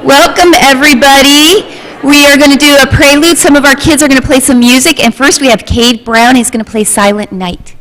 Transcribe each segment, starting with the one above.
Welcome, everybody. We are going to do a prelude. Some of our kids are going to play some music. And first we have Cade Brown. He's going to play Silent Night.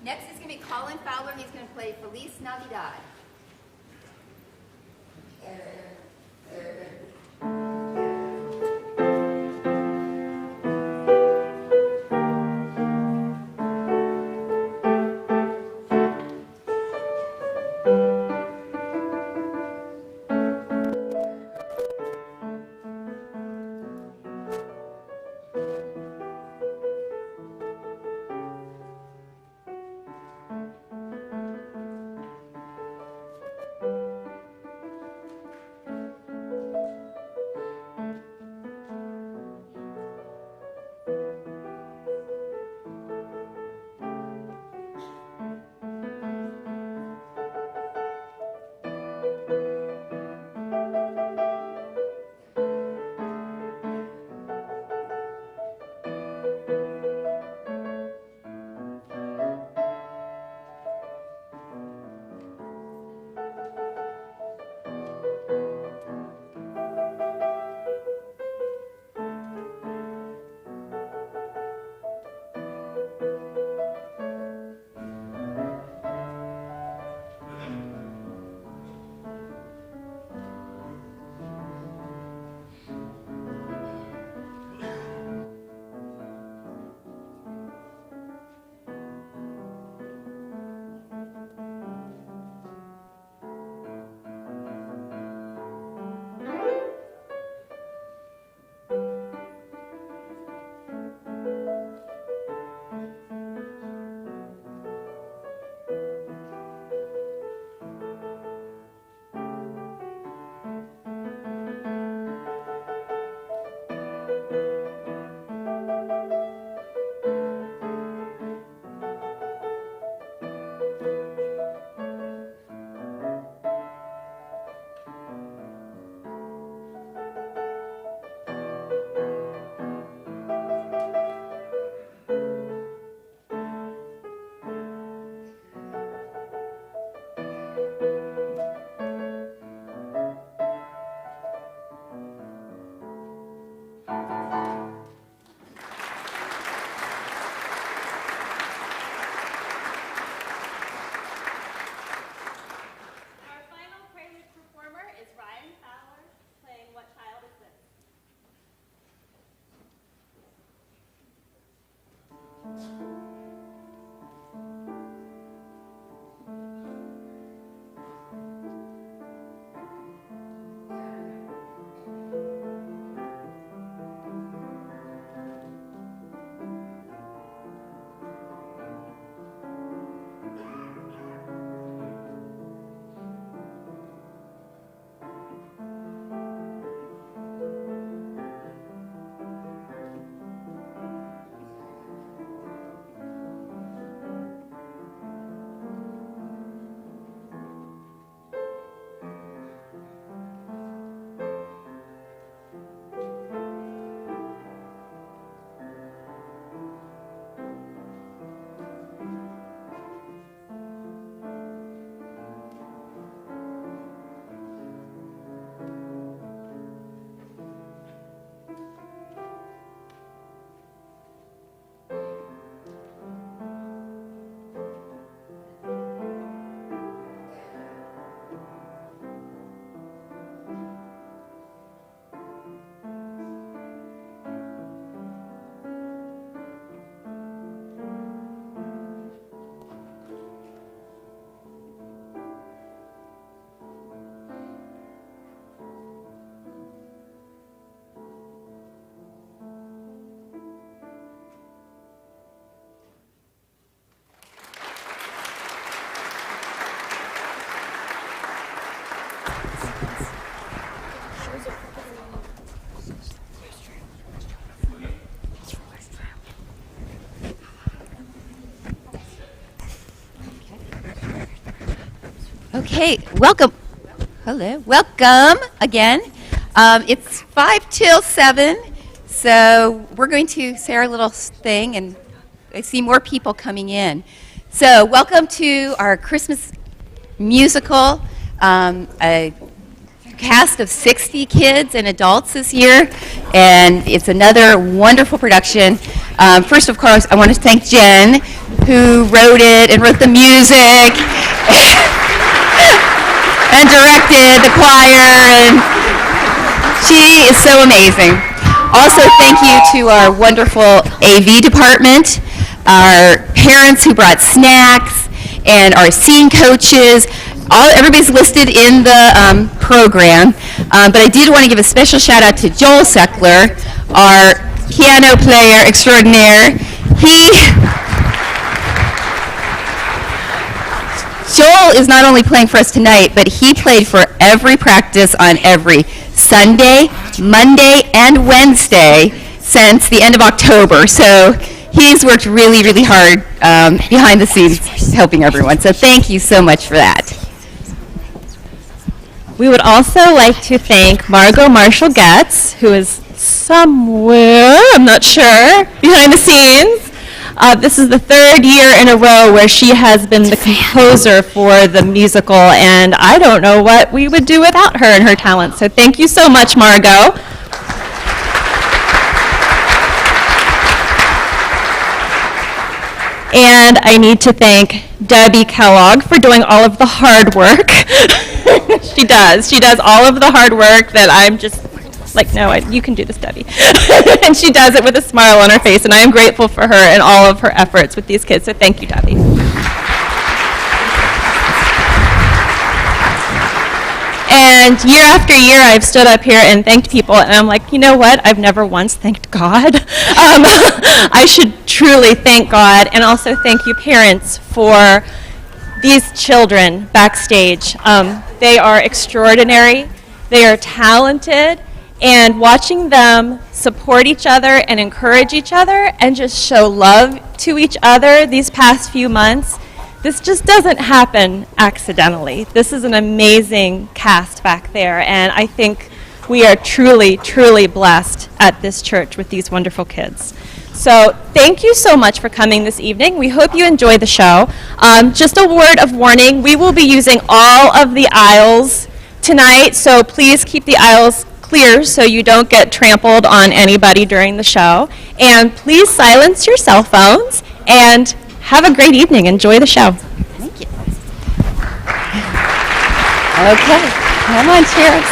Next is going to be Colin Fowler. He's going to play Feliz Navidad. Okay, welcome. Hello, welcome again. It's 5 till 7, so we're going to say our little thing, and I see more people coming in. So welcome to our Christmas musical, a cast of 60 kids and adults this year, and it's another wonderful production. First, of course, I want to thank Jen, who wrote it and wrote the music and directed the choir, and she is so amazing. Also, thank you to our wonderful AV department, our parents who brought snacks, and our scene coaches. Everybody's listed in the program, but I did want to give a special shout out to Joel Seckler, our piano player extraordinaire. Joel is not only playing for us tonight, but he played for every practice on every Sunday, Monday, and Wednesday since the end of October. So he's worked really, really hard behind the scenes helping everyone. So thank you so much for that. We would also like to thank Margot Marshall-Getz, who is somewhere, I'm not sure, behind the scenes. This is the third year in a row where she has been the composer for the musical, and I don't know what we would do without her and her talent. So thank you so much, Margot. And I need to thank Debbie Kellogg for doing all of the hard work. She does all of the hard work that I'm just like, no, you can do this, Debbie. And she does it with a smile on her face, and I am grateful for her and all of her efforts with these kids, so thank you, Debbie. And year after year, I've stood up here and thanked people, and I'm like, you know what? I've never once thanked God. I should truly thank God, and also thank you, parents, for these children backstage. They are extraordinary. They are talented. And watching them support each other and encourage each other and just show love to each other these past few months, this just doesn't happen accidentally. This is an amazing cast back there, and I think we are truly, truly blessed at this church with these wonderful kids. So thank you so much for coming this evening. We hope you enjoy the show. Just a word of warning, we will be using all of the aisles tonight, so please keep the aisles clear so you don't get trampled on anybody during the show. And please silence your cell phones and have a great evening. Enjoy the show. Thank you. Okay, come on, cheers.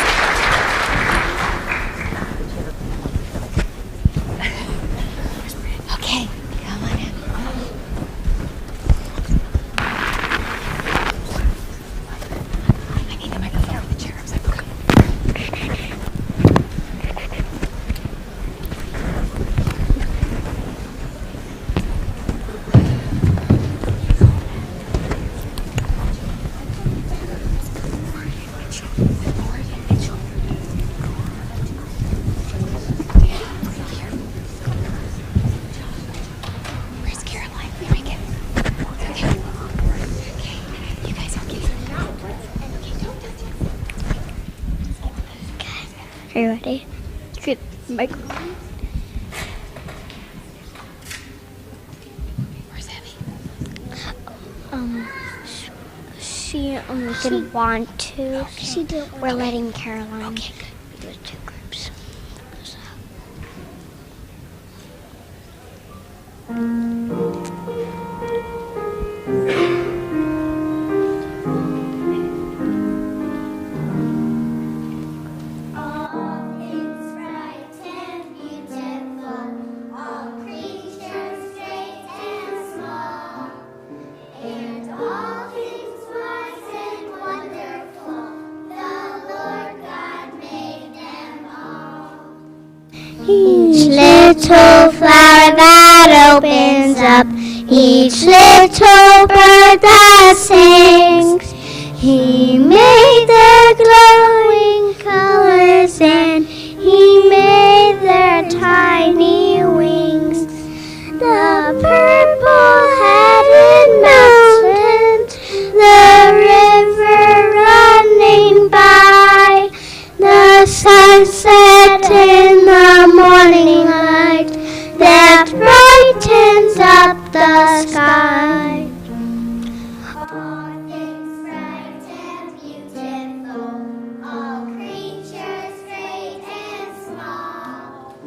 Okay, come on in. I need the microphone for the cherubs. Are you ready? Good microphone. Where's Abby? She didn't want to. Okay. She didn't. We're letting Caroline. Okay, good. There's two groups. Each little flower that opens up, each little bird that sings. He made the glowing colors and he made their tiny wings. The purple-headed mountains, the river and set in the morning light that brightens up the sky. All things bright and beautiful, all creatures great and small,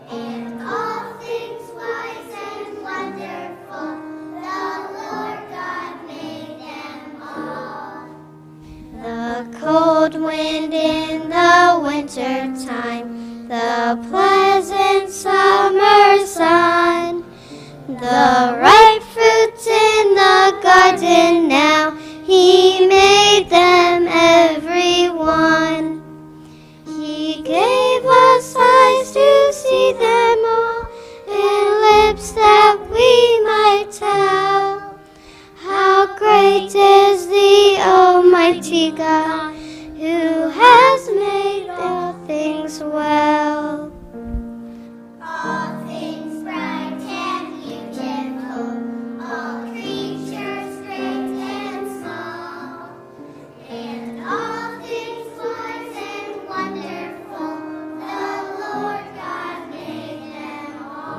and all things wise and wonderful, the Lord God made them all. The cold wind in the winter time, the pleasant summer sun, the ripe fruits in the garden now, He made them every one. He gave us eyes to see them all, and lips that we might tell how great is the Almighty God, who has made all things well. All things bright and beautiful, all creatures great and small, and all things wise and wonderful, the Lord God made them all.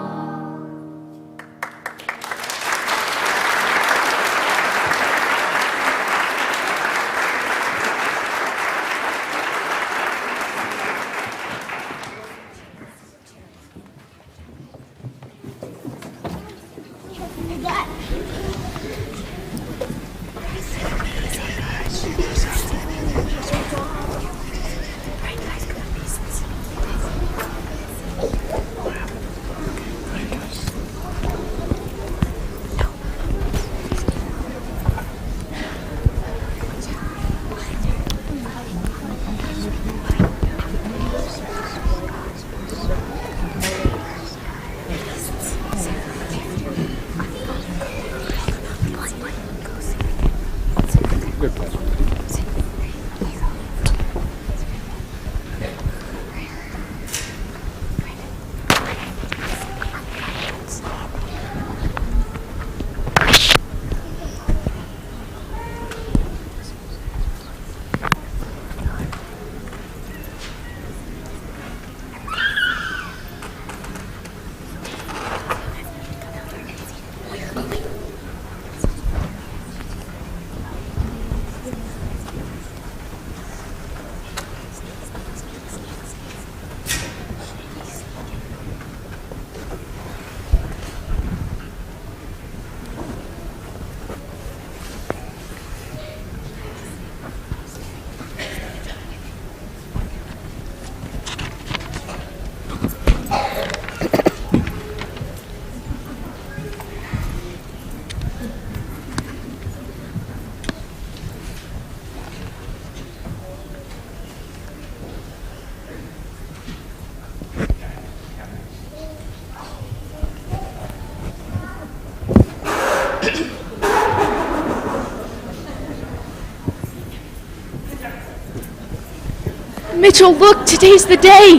Mitchell, look, today's the day.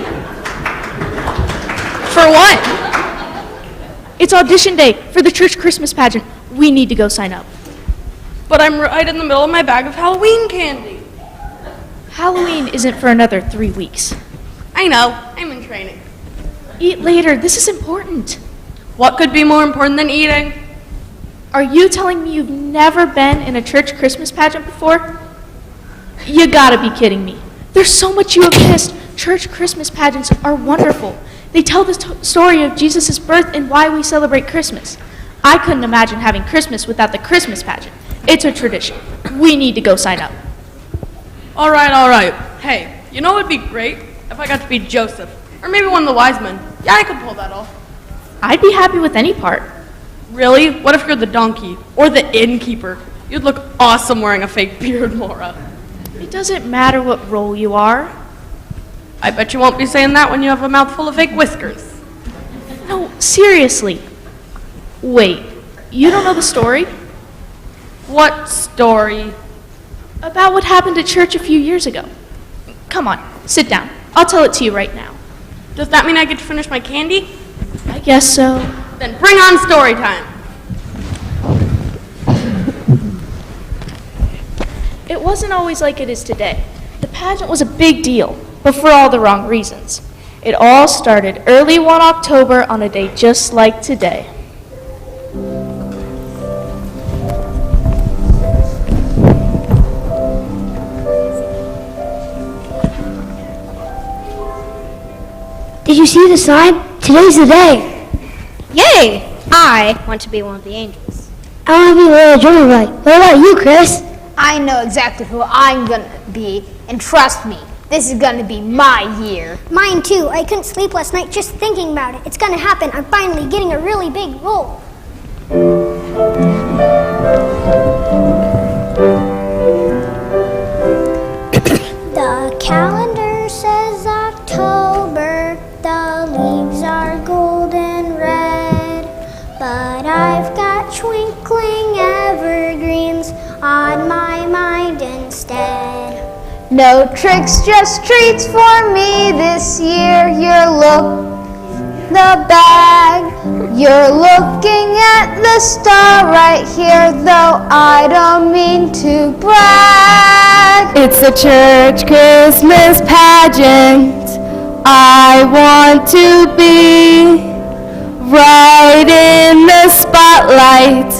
For what? It's audition day for the church Christmas pageant. We need to go sign up. But I'm right in the middle of my bag of Halloween candy. Halloween isn't for another 3 weeks. I know, I'm in training. Eat later, this is important. What could be more important than eating? Are you telling me you've never been in a church Christmas pageant before? You gotta be kidding me. There's so much you have missed. Church Christmas pageants are wonderful. They tell the story of Jesus' birth and why we celebrate Christmas. I couldn't imagine having Christmas without the Christmas pageant. It's a tradition. We need to go sign up. All right. Hey, you know what would be great? If I got to be Joseph, or maybe one of the wise men. Yeah, I could pull that off. I'd be happy with any part. Really? What if you're the donkey, or the innkeeper? You'd look awesome wearing a fake beard, Laura. It doesn't matter what role you are. I bet you won't be saying that when you have a mouthful of fake whiskers. No, seriously. Wait, you don't know the story? What story? About what happened at church a few years ago. Come on, sit down. I'll tell it to you right now. Does that mean I get to finish my candy? I guess so. Then bring on story time. It wasn't always like it is today. The pageant was a big deal, but for all the wrong reasons. It all started early one October on a day just like today. Did you see the sign? Today's the day. Yay! I want to be one of the angels. I want to be a little drummer boy. What about you, Chris? I know exactly who I'm gonna be, and trust me, this is gonna be my year. Mine too. I couldn't sleep last night just thinking about it. It's gonna happen. I'm finally getting a really big role. The calendar says October. The leaves are golden red. But I've got twinkling evergreens on my mind instead. No tricks, just treats for me this year. The bag. You're looking at the star right here, though I don't mean to brag. It's a church Christmas pageant. I want to be right in the spotlight.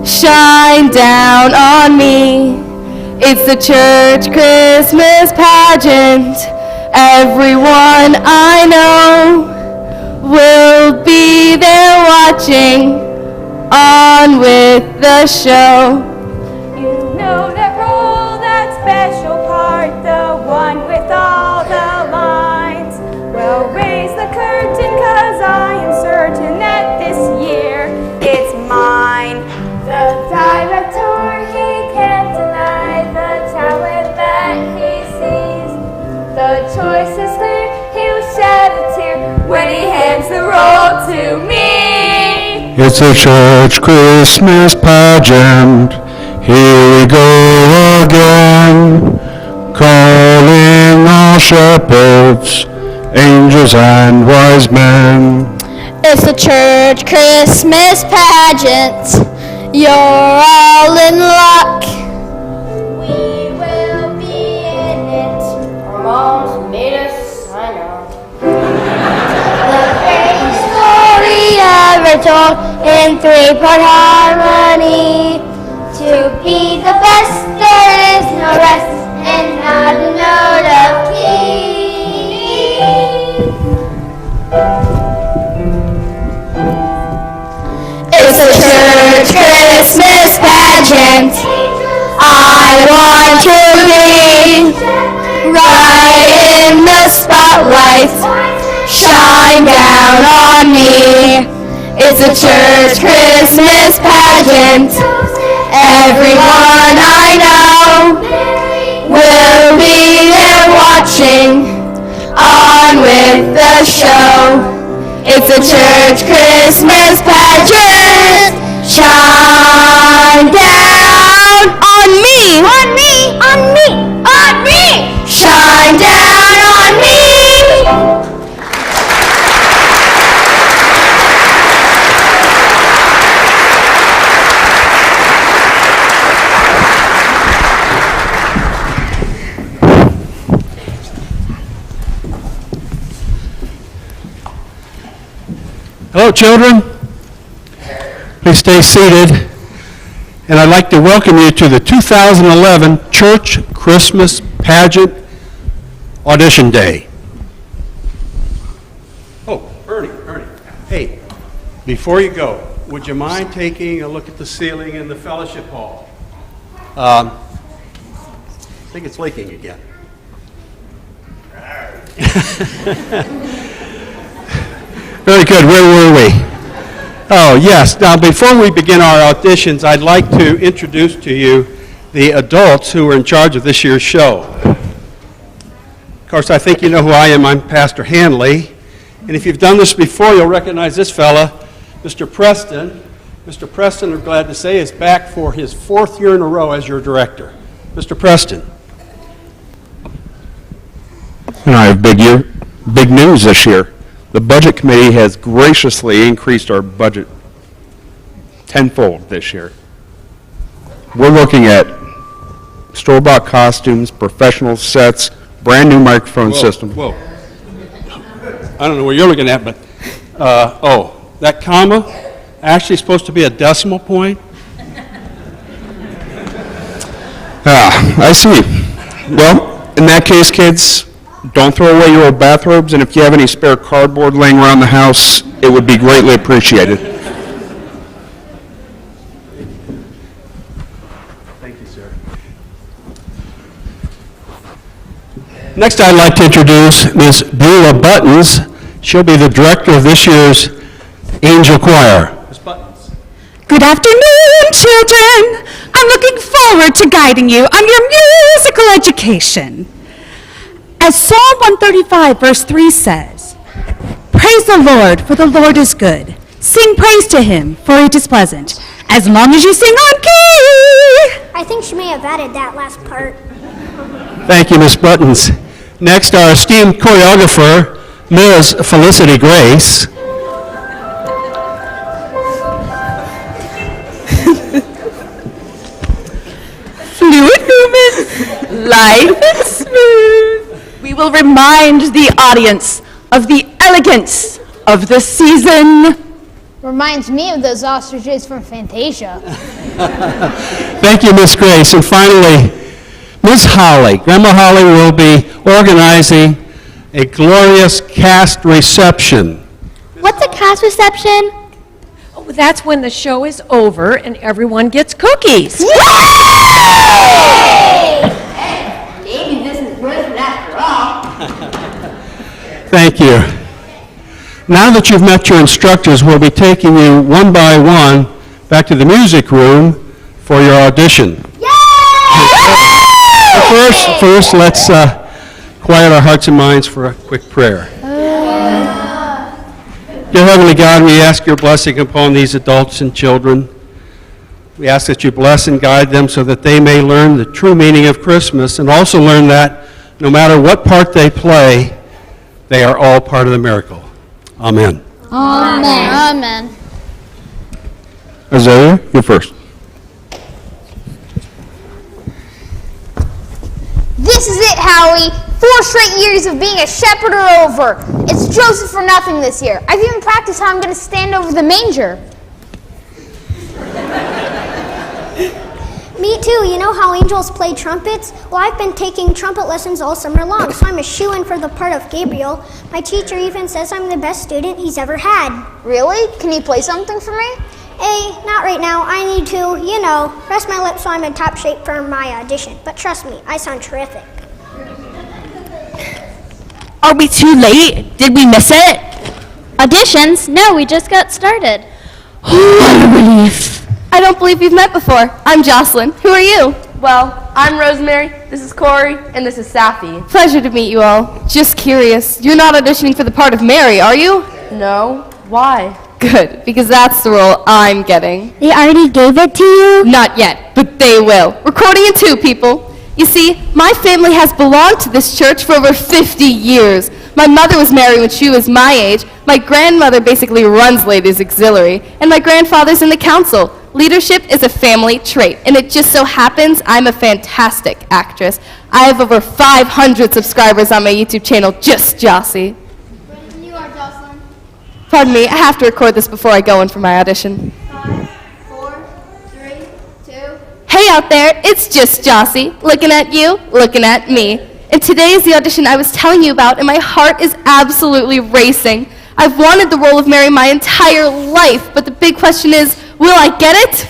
Shine down on me. It's the church Christmas pageant. Everyone I know will be there watching. On with the show. You know that role, that special part, the one with all the lines. Well, raise the curtain, 'cause I am certain that this year it's mine. The director, he can't deny the talent that he sees. The choice is clear, he'll shed a tear when he hands the role to me. It's a church Christmas pageant. Here we go again, calling all shepherds, angels and wise men. It's a church Christmas pageant. You're all in luck. We will be in it. Our moms made us sign up. The greatest story ever told in three-part harmony. To be the best, there is no rest, and not a note of key. It's a church Christmas pageant. I want to be right in the spotlight. Shine down on me. It's a church Christmas pageant. Everyone I know will be there watching. On with the show. It's a church Christmas pageant. Shine down on me. On me. On me. On me. Shine down on me. Hello, children. Please stay seated. And I'd like to welcome you to the 2011 Church Christmas Pageant Audition Day. Oh, Ernie. Hey, before you go, would you mind taking a look at the ceiling in the fellowship hall? I think it's leaking again. Very good. Where were we? Oh, yes. Now, before we begin our auditions, I'd like to introduce to you the adults who are in charge of this year's show. Of course, I think you know who I am. I'm Pastor Hanley. And if you've done this before, you'll recognize this fella, Mr. Preston. Mr. Preston, we're glad to say, is back for his 4th year in a row as your director. Mr. Preston. And I have big news this year. The Budget Committee has graciously increased our budget tenfold this year. We're looking at store-bought costumes, professional sets, brand-new microphone Whoa, system. Whoa. I don't know what you're looking at, but, that comma actually supposed to be a decimal point? I see. Well, in that case, kids, don't throw away your old bathrobes, and if you have any spare cardboard laying around the house, it would be greatly appreciated. Thank you, sir. Next, I'd like to introduce Ms. Beulah Buttons. She'll be the director of this year's Angel Choir. Ms. Buttons. Good afternoon, children. I'm looking forward to guiding you on your musical education. As Psalm 135, verse 3 says, "Praise the Lord, for the Lord is good. Sing praise to him, for it is pleasant, as long as you sing on key." I think she may have added that last part. Thank you, Ms. Buttons. Next, our esteemed choreographer, Ms. Felicity Grace. Fluid movement, light and smooth. We will remind the audience of the elegance of the season. Reminds me of those ostriches from Fantasia. Thank you, Ms. Grace. And finally, Ms. Holly. Grandma Holly will be organizing a glorious cast reception. What's a cast reception? Oh, that's when the show is over and everyone gets cookies. Maybe this is worth it after all. Thank you. Now that you've met your instructors, we'll be taking you one by one back to the music room for your audition. First, let's quiet our hearts and minds for a quick prayer. Dear Heavenly God, we ask your blessing upon these adults and children. We ask that you bless and guide them so that they may learn the true meaning of Christmas and also learn that no matter what part they play, they are all part of the miracle. Amen. Amen. Amen. Isaiah, you first. This is it, Howie. 4 straight years of being a shepherd are over. It's Joseph for nothing this year. I've even practiced how I'm going to stand over the manger. Me too. You know how angels play trumpets? Well, I've been taking trumpet lessons all summer long, so I'm a shoo-in for the part of Gabriel. My teacher even says I'm the best student he's ever had. Really? Can you play something for me? Hey, not right now. I need to, rest my lips so I'm in top shape for my audition. But trust me, I sound terrific. Are we too late? Did we miss it? Auditions? No, we just got started. What a relief. I don't believe we've met before. I'm Jocelyn. Who are you? Well, I'm Rosemary, this is Corey, and this is Safi. Pleasure to meet you all. Just curious, you're not auditioning for the part of Mary, are you? No. Why? Good, because that's the role I'm getting. They already gave it to you? Not yet, but they will. We're quoting it too, people. You see, my family has belonged to this church for over 50 years. My mother was married when she was my age. My grandmother basically runs Ladies Auxiliary, and my grandfather's in the council. Leadership is a family trait, and it just so happens I'm a fantastic actress. I have over 500 subscribers on my YouTube channel, Just Jossie. You are Jocelyn. Pardon me, I have to record this before I go in for my audition. 5, 4, 3, 2. Hey out there, it's Just Jossie. Looking at you, looking at me. And today is the audition I was telling you about, and my heart is absolutely racing. I've wanted the role of Mary my entire life, but the big question is, will I get it?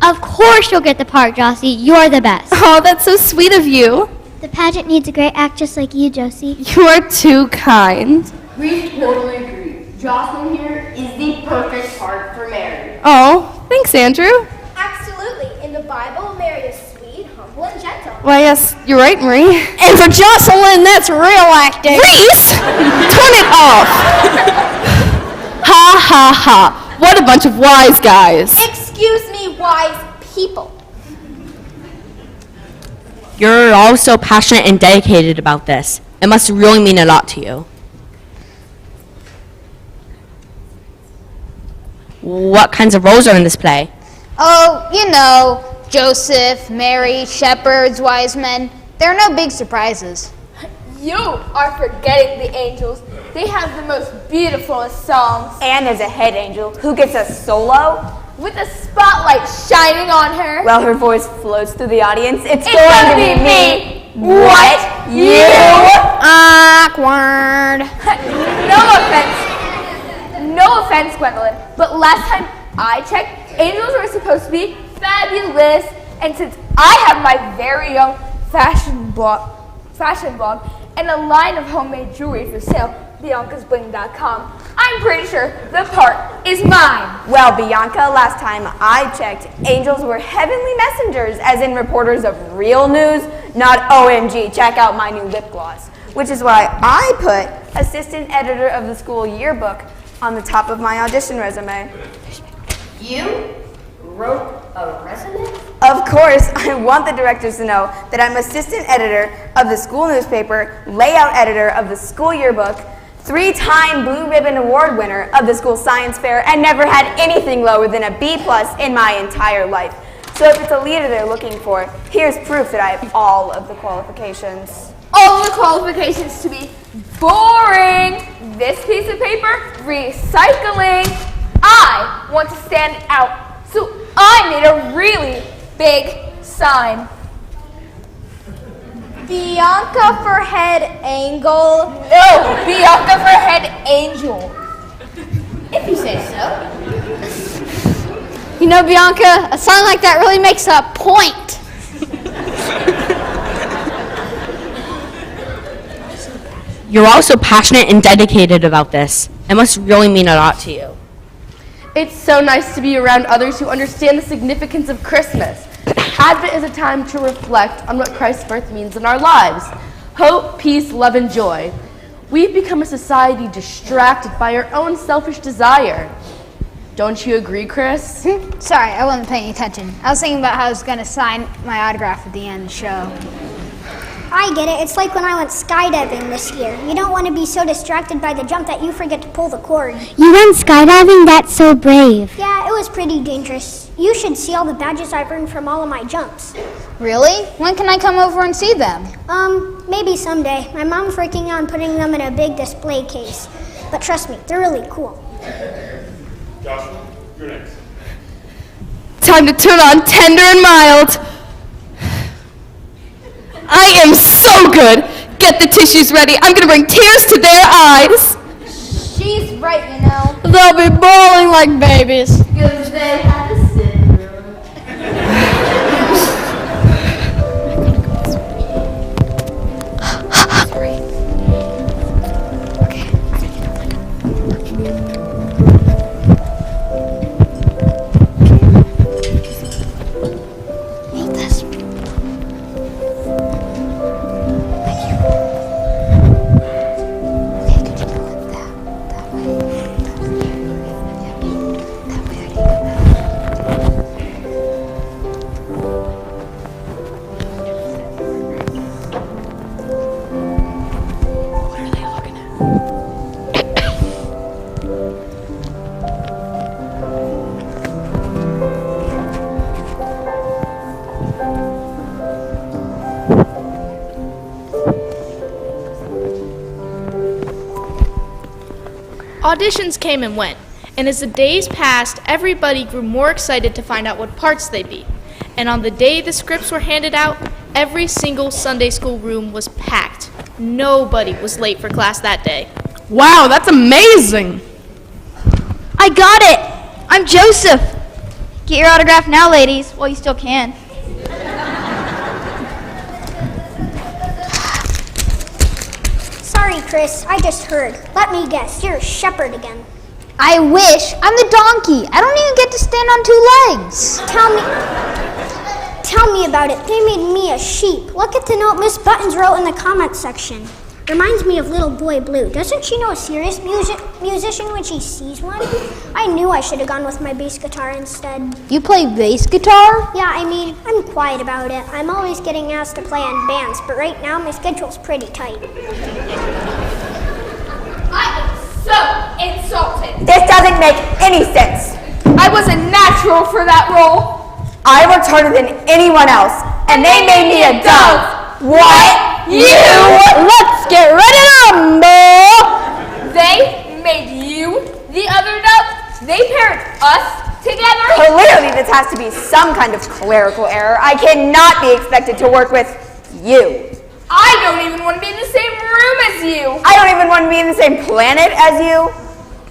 Of course you'll get the part, Jossie. You're the best. Oh, that's so sweet of you. The pageant needs a great actress like you, Josie. You are too kind. We totally agree. Jocelyn here is the perfect part for Mary. Oh, thanks, Andrew. Absolutely. In the Bible, Mary is sweet, humble, and gentle. Why, yes, you're right, Marie. And for Jocelyn, that's real acting. Reese! Turn it off! Ha ha ha. What a bunch of wise guys. Excuse me, wise people. You're all so passionate and dedicated about this. It must really mean a lot to you. What kinds of roles are in this play? Oh, Joseph, Mary, shepherds, wise men. There are no big surprises. You are forgetting the angels. They have the most beautiful songs. And there's a head angel who gets a solo. With a spotlight shining on her. Well, her voice floats through the audience. It's It's going to gonna be be me. What? You? Awkward. No offense, Gwendolyn, but last time I checked, angels were supposed to be fabulous. And since I have my very own fashion blog, and a line of homemade jewelry for sale, Bianca'sBling.com, I'm pretty sure the part is mine. Well, Bianca, last time I checked, angels were heavenly messengers, as in reporters of real news, not OMG, check out my new lip gloss. Which is why I put assistant editor of the school yearbook on the top of my audition resume. You wrote a resume? Of course, I want the directors to know that I'm assistant editor of the school newspaper, layout editor of the school yearbook, 3-time Blue Ribbon Award winner of the school science fair, and never had anything lower than a B+ in my entire life. So if it's a leader they're looking for, here's proof that I have all of the qualifications. All the qualifications to be boring. This piece of paper, recycling. I want to stand out, so I made a really big sign. Bianca for head angle. No, Bianca for head angel. If you say so. You know, Bianca, a sign like that really makes a point. You're all so passionate and dedicated about this. It must really mean a lot to you. It's so nice to be around others who understand the significance of Christmas. Advent is a time to reflect on what Christ's birth means in our lives. Hope, peace, love, and joy. We've become a society distracted by our own selfish desire. Don't you agree, Chris? Sorry, I wasn't paying attention. I was thinking about how I was going to sign my autograph at the end of the show. I get it. It's like when I went skydiving this year. You don't want to be so distracted by the jump that you forget to pull the cord. You went skydiving? That's so brave. Yeah, it was pretty dangerous. You should see all the badges I've earned from all of my jumps. Really? When can I come over and see them? Maybe someday. My mom's working on putting them in a big display case. But trust me, they're really cool. Joshua, you're next. Time to turn on tender and mild. I am so good. Get the tissues ready. I'm gonna bring tears to their eyes. She's right, you know. They'll be bawling like babies. Because they had a syndrome. Auditions came and went, and as the days passed, everybody grew more excited to find out what parts they'd be. And on the day the scripts were handed out, every single Sunday school room was packed. Nobody was late for class that day. Wow, that's amazing. I got it! I'm Joseph. Get your autograph now, ladies, while you still can. Sorry, Chris, I just heard. Let me guess, you're a shepherd again. I wish. I'm the donkey. I don't even get to stand on 2 legs. Tell me about it. They made me a sheep. Look at the note Miss Buttons wrote in the comments section. Reminds me of Little Boy Blue. Doesn't she know a serious musician when she sees one? I knew I should have gone with my bass guitar instead. You play bass guitar? Yeah, I mean, I'm quiet about it. I'm always getting asked to play in bands, but right now my schedule's pretty tight. I am so insulted. This doesn't make any sense. I was a natural for that role. I worked harder than anyone else, and they made me a dove. What? You? Let's get has to be some kind of clerical error. I cannot be expected to work with you. I don't even want to be in the same room as you. I don't even want to be in the same planet as you.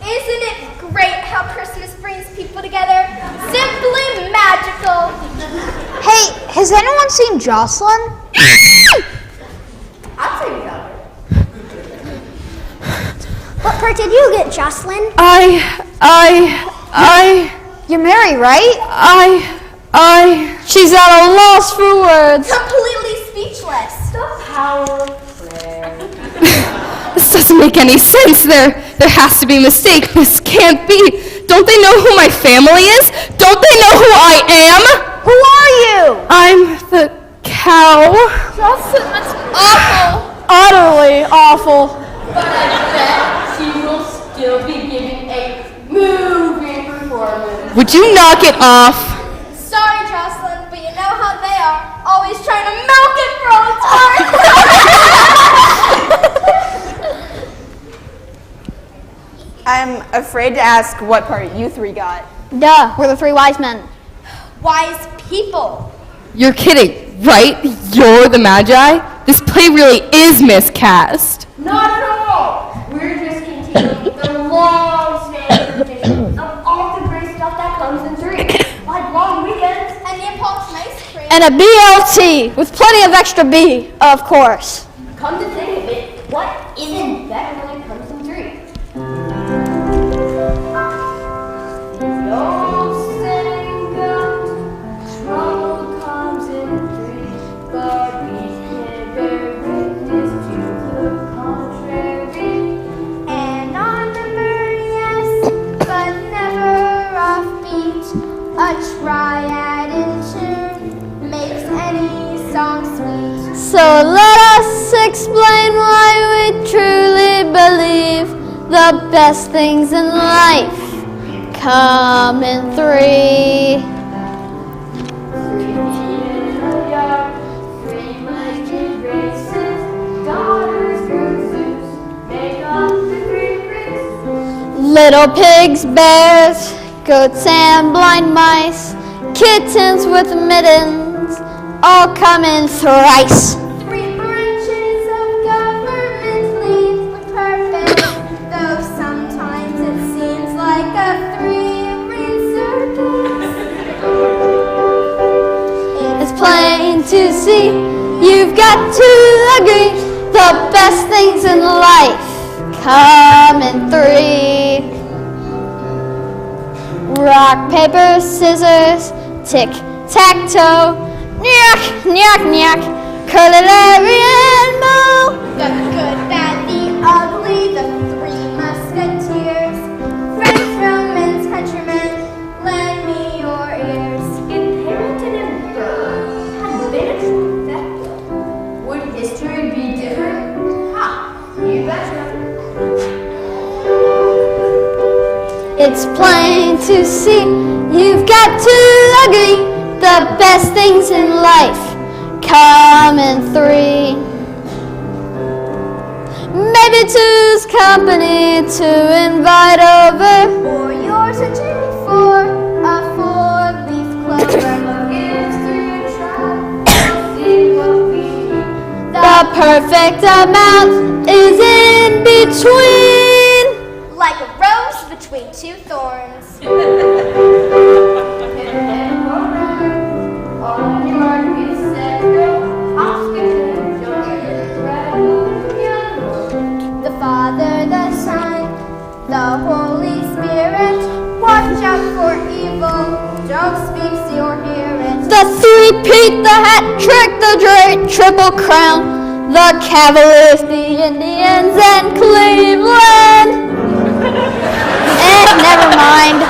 Isn't it great how Christmas brings people together? Simply magical. Hey, has anyone seen Jocelyn? I've seen her. What part did you get, Jocelyn? You're Mary, right? She's at a loss for words. Completely speechless. The power of prayer. This doesn't make any sense. There has to be a mistake. This can't be. Don't they know who my family is? Don't they know who I am? Who are you? I'm the cow. Jocelyn, that's awful. Utterly awful. But I bet she will still be giving a moving performance. Would you knock it off? Sorry, Jocelyn, but you know how they are. Always trying to milk it for all it's worth. I'm afraid to ask what part you three got. Duh, we're the three wise men. Wise people. You're kidding, right? You're the Magi? This play really is miscast. Not at all. We're just continuing the long-standing tradition of all the great stuff that comes in threes, like long weekends And Neapolitan ice cream. And a BLT with plenty of extra B, of course. Come to think of it, what isn't better when it comes in threes? The old saying goes, trouble comes in threes, but we can bear witness to the contrary. And on number, yes, but never offbeat. A triad in tune makes any song sweet. So let us explain why we truly believe the best things in life come in three. Three-legged races, daughters of Zeus, make up the three priests. Little pigs, bears, goats and blind mice, kittens with mittens, all come in thrice. Three branches of government leads the perfect, though sometimes it seems like a three-ring circus. It's plain to see, you've got to agree, the best things in life come in three. Rock, paper, scissors, tic-tac-toe, nyack, nyack, nyack, curly-larry and moe. The good, bad, the ugly, the three musketeers. Friends, Romans, countrymen, lend me your ears. If Hamilton and Burr had been a trifecta, would history be different? Ha! You betcha. It's plain to see, you've got to agree, the best things in life come in three. Maybe two's company to invite over, Or yours a Jimmy for a four-leaf clover. Gives three a try. See what we need. the perfect amount is in between. Like a rose between two thorns. On your mark, get set, go. Hop, skip, and jump. Revolution. The Father, the Son, the Holy Spirit. Watch out for evil. Don't speak, see or hear it. The three-peat, the hat trick, the triple crown, the Cavaliers, the Indians, and Cleveland. Never mind.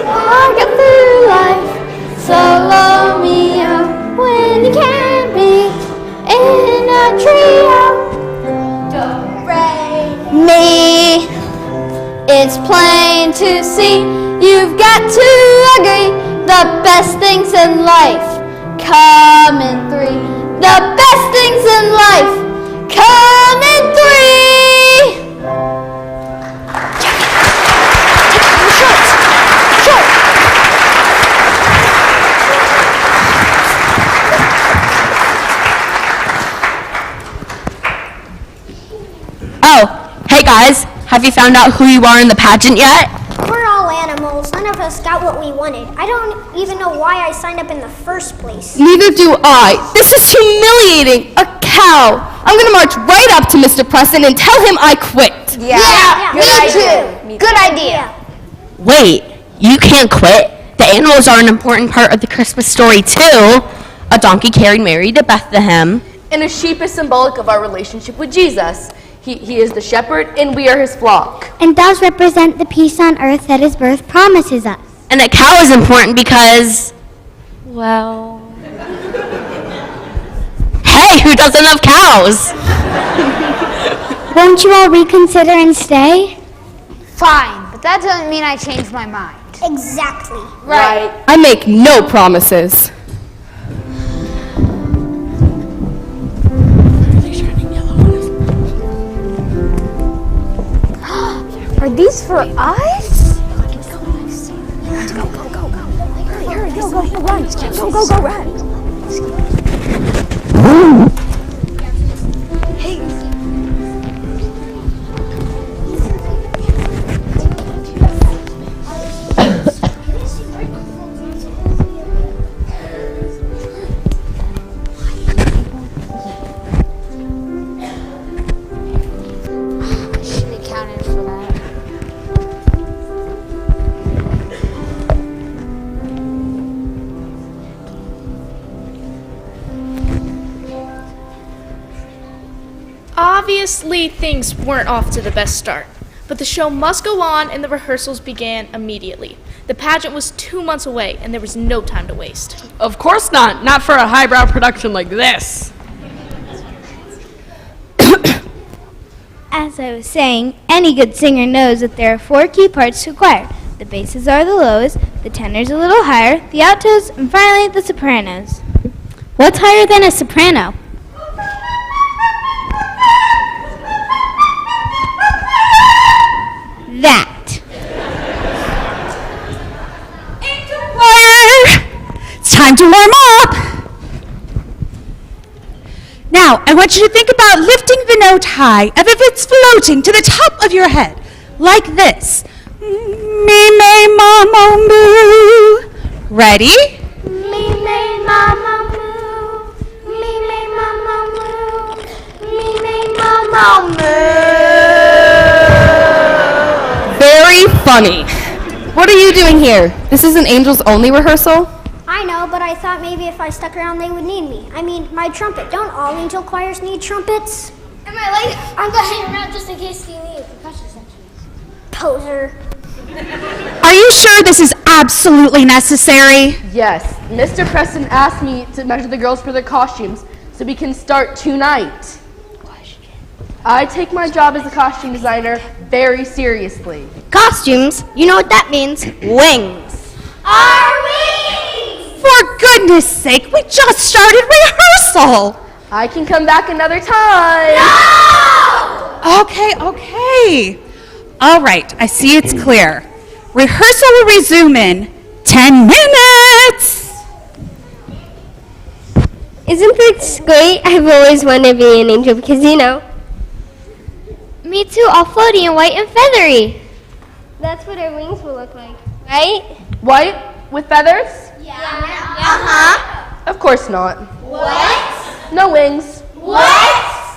I get through life solo mio when you can't be in a trio. Don't break. Me, it's plain to see, you've got to agree, the best things in life come in three. The best things in life come in three. Guys, have you found out who you are in the pageant yet? We're all animals. None of us got what we wanted. I don't even know why I signed up in the first place. Neither do I. This is humiliating. A cow. I'm going to march right up to Mr. Preston and tell him I quit. Yeah, me too. Good idea. Wait, you can't quit? The animals are an important part of the Christmas story, too. A donkey carried Mary to Bethlehem. And a sheep is symbolic of our relationship with Jesus. He is the shepherd, and we are his flock. And does represent the peace on earth that his birth promises us. And a cow is important because, well... Hey, who doesn't have cows? Won't you all reconsider and stay? Fine, but that doesn't mean I changed my mind. Exactly. Right. I make no promises. Are these for us? Let's go. Hurry, go, run. Go, run. Hey. Shouldn't have counted for that. Obviously, things weren't off to the best start, but the show must go on and the rehearsals began immediately. The pageant was 2 months away and there was no time to waste. Of course not. Not for a highbrow production like this. As I was saying, any good singer knows that there are 4 key parts to a choir. The basses are the lows, the tenors a little higher, the altos, and finally the sopranos. What's higher than a soprano? That. Choir! It's time to warm up. Now, I want you to think about lifting the note high as if it's floating to the top of your head, like this. Me, me, mama, moo. Ready? Me, me, mama, moo. Me, me, mama, moo. Me, me, mama, moo. Very funny. What are you doing here? This is an Angels Only rehearsal? I know, but I thought maybe if I stuck around they would need me. I mean, my trumpet. Don't all angel choirs need trumpets? Am I late? I'm gonna hang around just in case you need a percussion section. Poser. Are you sure this is absolutely necessary? Yes, Mr. Preston asked me to measure the girls for their costumes so we can start tonight. I take my job as a costume designer very seriously. Costumes? You know what that means? Wings. Our wings! For goodness sake, we just started rehearsal. I can come back another time. No! Okay. All right, I see it's clear. Rehearsal will resume in 10 minutes. Isn't this great? I've always wanted to be an angel because, you know. Me too, all floaty and white and feathery. That's what our wings will look like, right? White with feathers? Yeah. Uh-huh. Of course not. What? No wings. What?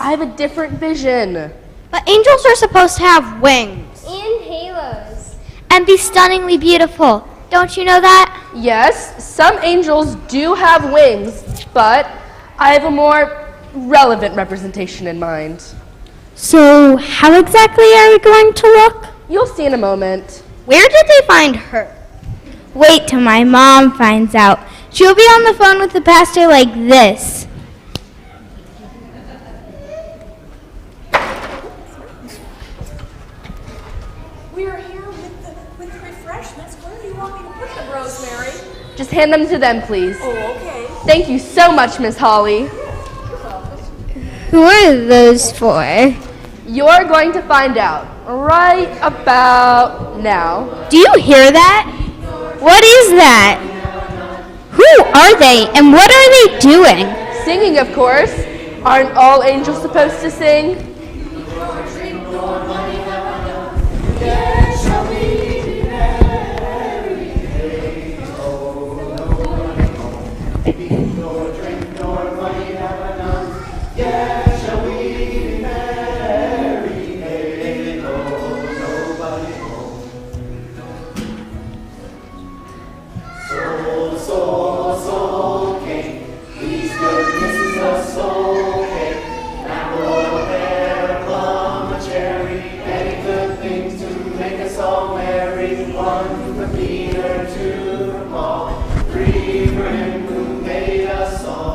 I have a different vision. But angels are supposed to have wings. And halos. And be stunningly beautiful. Don't you know that? Yes, some angels do have wings, but I have a more relevant representation in mind. So, how exactly are we going to look? You'll see in a moment. Where did they find her? Wait till my mom finds out. She'll be on the phone with the pastor like this. We are here with the refreshments. Where do you want me to put them, Rosemary? Just hand them to them, please. Oh, okay. Thank you so much, Miss Holly. Who are those for? You're going to find out right about now. Do you hear that? What is that? Who are they and what are they doing? Singing, of course. Aren't all angels supposed to sing? soul cake, an apple, a pear, a plum, a cherry, any good things to make us all merry. 1 for Peter, 2 for Paul, 3 for him who made us all.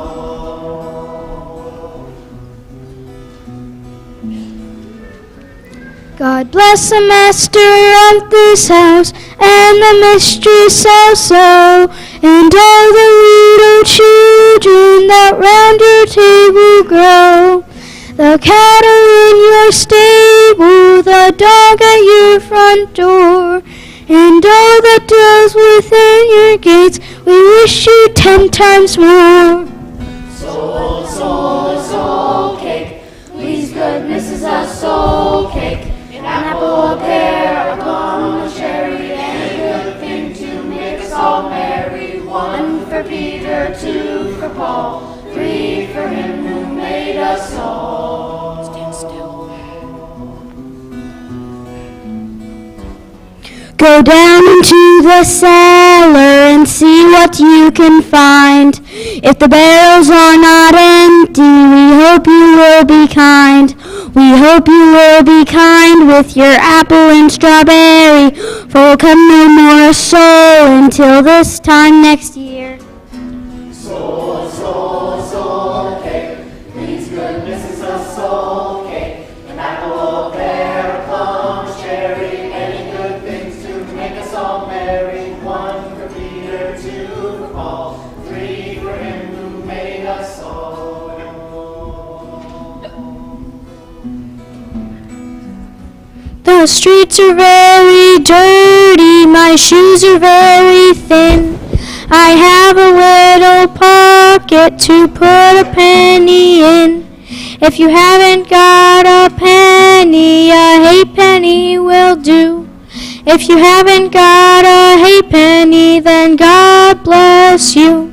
God bless the master of this house, and the mistress also, and all the little children that round your table grow. The cattle in your stable, the dog at your front door, and all the doves within your gates, we wish you 10 times more. Soul, soul, soul cake, please goodness is a soul cake. An apple, a pear, a plum, a cherry, any good thing to make us all merry. 1 for Peter, 2 for Paul, 3 for him who made us all. Stand still. Go down into the cellar and see what you can find. If the barrels are not empty, we hope you will be kind. We hope you will be kind with your apple and strawberry, for we'll come no more soul until this time next year. Soul, soul, soul cake, please goodness is a soul cake. An apple, a pear, a plum, a cherry, any good things to make us all merry. 1 for Peter, 2 for Paul, 3 for him who made us all. The streets are very dirty, my shoes are very thin. I have a little pocket to put a penny in. If you haven't got a penny, a halfpenny will do. If you haven't got a halfpenny, then God bless you.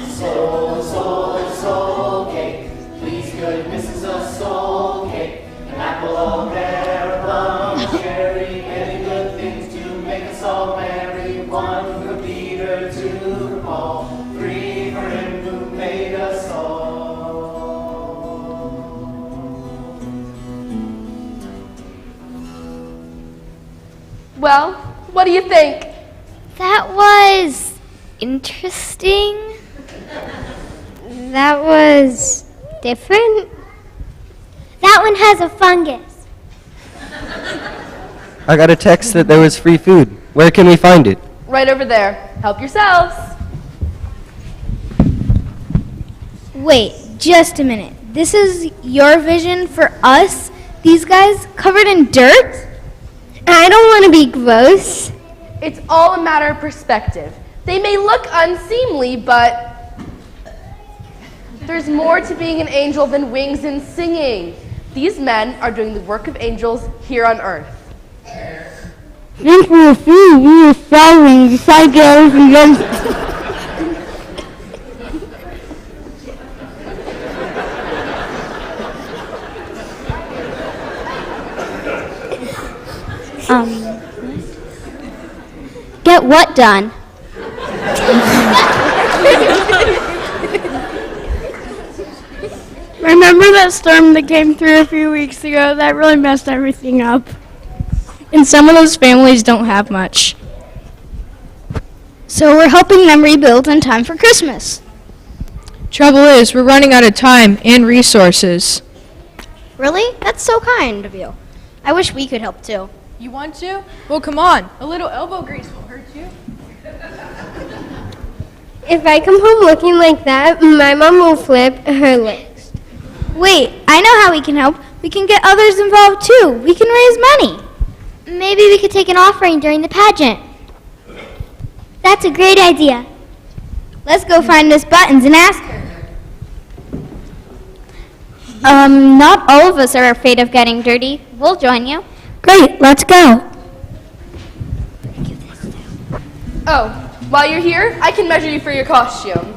Soul, soul, soul cake, please goodness is a soul cake. An apple, a pear, a plum, a cherry, any good things to make us all merry. 1 for Peter, 2 for Paul, 3 for him who made us all. Well, what do you think? That was interesting. That was different. That one has a fungus. I got a text that there was free food. Where can we find it? Right over there. Help yourselves. Wait, just a minute. This is your vision for us? These guys covered in dirt? I don't want to be gross. It's all a matter of perspective. They may look unseemly, but there's more to being an angel than wings and singing. These men are doing the work of angels here on earth. Think we'll see you solving the psychos against. Get what done? Remember that storm that came through a few weeks ago? That really messed everything up. And some of those families don't have much. So we're helping them rebuild in time for Christmas. Trouble is, we're running out of time and resources. Really? That's so kind of you. I wish we could help too. You want to? Well, come on. A little elbow grease won't hurt you. If I come home looking like that, my mom will flip her legs. Wait, I know how we can help. We can get others involved too. We can raise money. Maybe we could take an offering during the pageant. That's a great idea. Let's go find Miss Buttons and ask her. Not all of us are afraid of getting dirty. We'll join you. Great, let's go. Oh, while you're here, I can measure you for your costume.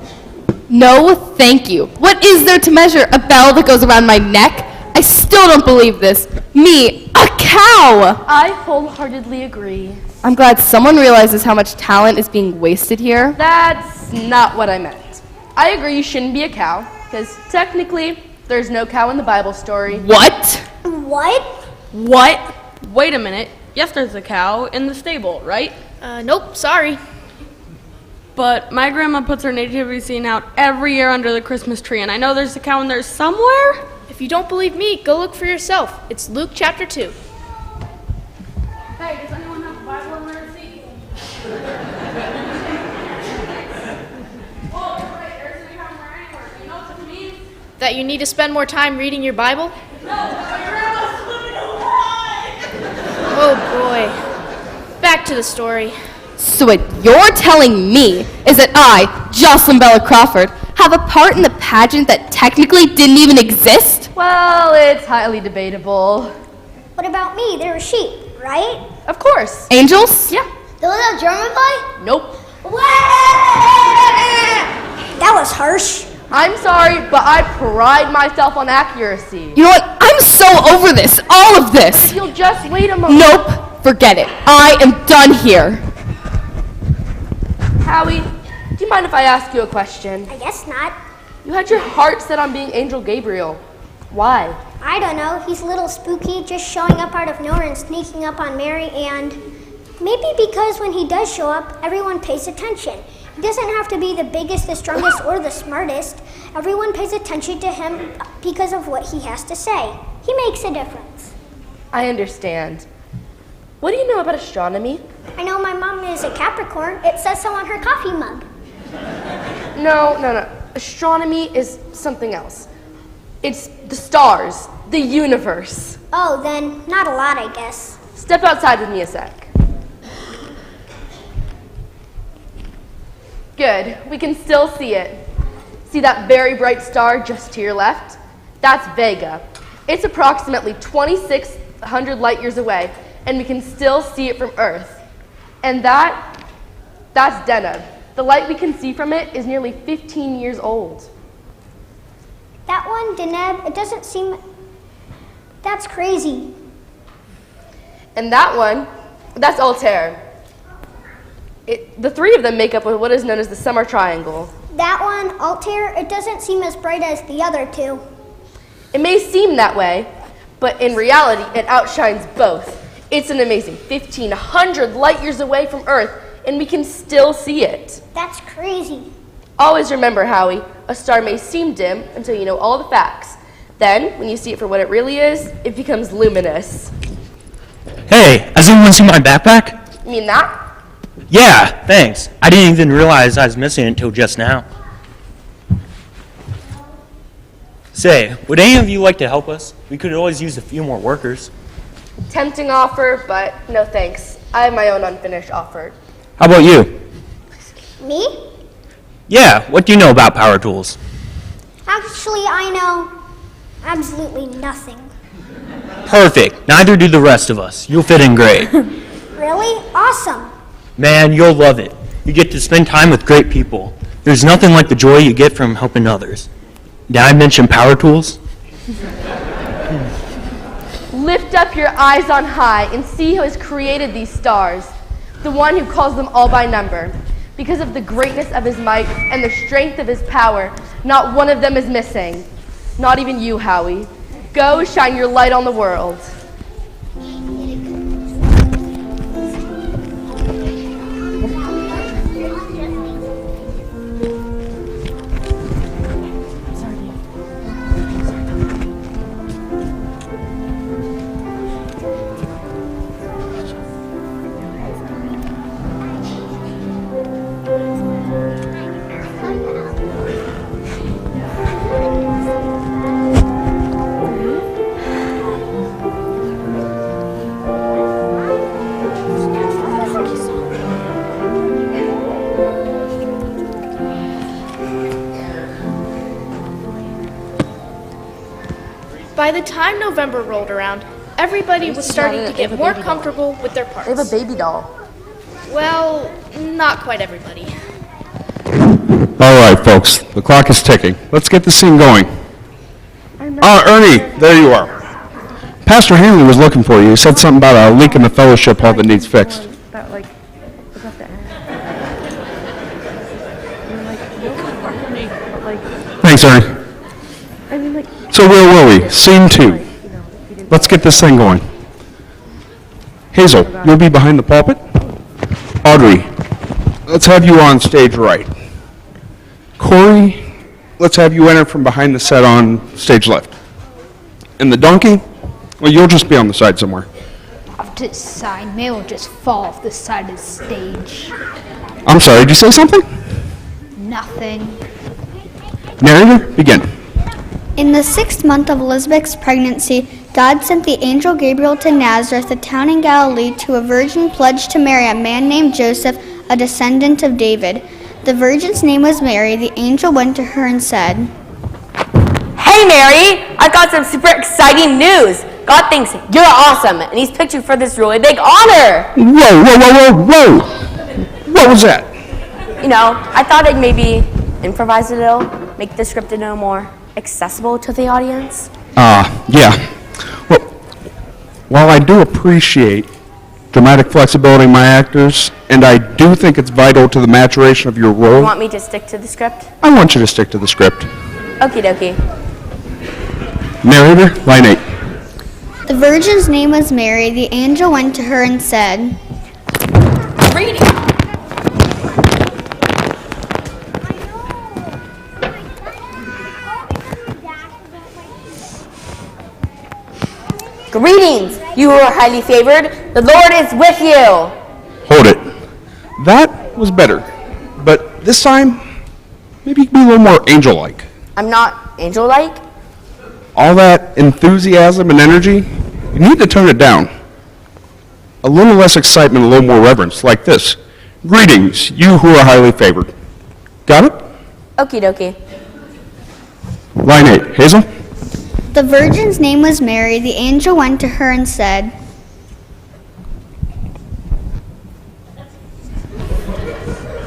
No, thank you. What is there to measure? A bell that goes around my neck? I still don't believe this. Me, a cow! I wholeheartedly agree. I'm glad someone realizes how much talent is being wasted here. That's not what I meant. I agree you shouldn't be a cow. Because technically, there's no cow in the Bible story. What? What? What? Wait a minute. Yes, there's a cow in the stable, right? Nope, sorry. But my grandma puts her nativity scene out every year under the Christmas tree, and I know there's a cow in there somewhere. If you don't believe me, go look for yourself. It's Luke chapter 2. Hey, does anyone have a Bible in their seat? Whoa, you're right. There isn't a cow anywhere. Do you know what this means? That you need to spend more time reading your Bible? No, but your grandma's living a lie! Oh boy. Back to the story. So what you're telling me is that I, Jocelyn Bella Crawford, have a part in the pageant that technically didn't even exist? Well, it's highly debatable. What about me? There were sheep, right? Of course. Angels? Yeah. The little German boy? Nope. That was harsh. I'm sorry, but I pride myself on accuracy. You know what? I'm so over this. All of this. You'll just wait a moment. Nope. Forget it. I am done here. Howie, do you mind if I ask you a question? I guess not. You had your heart set on being Angel Gabriel. Why? I don't know. He's a little spooky, just showing up out of nowhere and sneaking up on Mary, and maybe because when he does show up, everyone pays attention. He doesn't have to be the biggest, the strongest, or the smartest. Everyone pays attention to him because of what he has to say. He makes a difference. I understand. What do you know about astronomy? I know my mom is a Capricorn. It says so on her coffee mug. No. Astronomy is something else. It's the stars, the universe. Oh, then not a lot, I guess. Step outside with me a sec. Good. We can still see it. See that very bright star just to your left? That's Vega. It's approximately 2,600 light years away, and we can still see it from Earth. And that's Deneb. The light we can see from it is nearly 15 years old. That one, Deneb, it doesn't seem... That's crazy. And that one, that's Altair. The three of them make up what is known as the Summer Triangle. That one, Altair, it doesn't seem as bright as the other two. It may seem that way, but in reality, it outshines both. It's an amazing 1,500 light years away from Earth, and we can still see it. That's crazy. Always remember, Howie, a star may seem dim until you know all the facts. Then, when you see it for what it really is, it becomes luminous. Hey, has anyone seen my backpack? You mean that? Yeah, thanks. I didn't even realize I was missing it until just now. Say, would any of you like to help us? We could always use a few more workers. Tempting offer, but no thanks. I have my own unfinished offer. How about you? Me? Yeah, what do you know about power tools? Actually, I know absolutely nothing. Perfect. Neither do the rest of us. You'll fit in great. Really? Awesome. Man, you'll love it. You get to spend time with great people. There's nothing like the joy you get from helping others. Did I mention power tools? Lift up your eyes on high and see who has created these stars, the one who calls them all by number. Because of the greatness of his might and the strength of his power, not one of them is missing. Not even you, Howie. Go shine your light on the world. By the time November rolled around, everybody was starting to get more comfortable with their parts. They have a baby doll. Well, not quite everybody. All right, folks, the clock is ticking. Let's get the scene going. Ernie, there you are. Pastor Hanley was looking for you. He said something about a leak in the fellowship hall that needs fixed. Thanks, Ernie. So where were we? Scene 2. Let's get this thing going. Hazel, you'll be behind the pulpit. Audrey, let's have you on stage right. Corey, let's have you enter from behind the set on stage left. And the donkey, well, you'll just be on the side somewhere. Off to the side. May will just fall off the side of the stage. I'm sorry, did you say something? Nothing. Narrator, begin. In the 6th month of Elizabeth's pregnancy, God sent the angel Gabriel to Nazareth, a town in Galilee, to a virgin pledged to marry a man named Joseph, a descendant of David. The virgin's name was Mary. The angel went to her and said, Hey Mary, I've got some super exciting news. God thinks you're awesome, and he's picked you for this really big honor. Whoa, whoa, whoa, whoa, whoa! What was that? You know, I thought I'd maybe improvise a little, make the script a little more accessible to the audience. Yeah. Well, while I do appreciate dramatic flexibility in my actors, and I do think it's vital to the maturation of your role, You want me to stick to the script? I want you to stick to the script. Okie dokie. Narrator, line 8. The virgin's name was Mary. The angel went to her and said, Reading. Greetings, you who are highly favored. The Lord is with you. Hold it. That was better. But this time, maybe you can be a little more angel-like. I'm not angel-like. All that enthusiasm and energy, you need to tone it down. A little less excitement, a little more reverence, like this. Greetings, you who are highly favored. Got it? Okie dokie. Line 8. Hazel? The virgin's name was Mary. The angel went to her and said,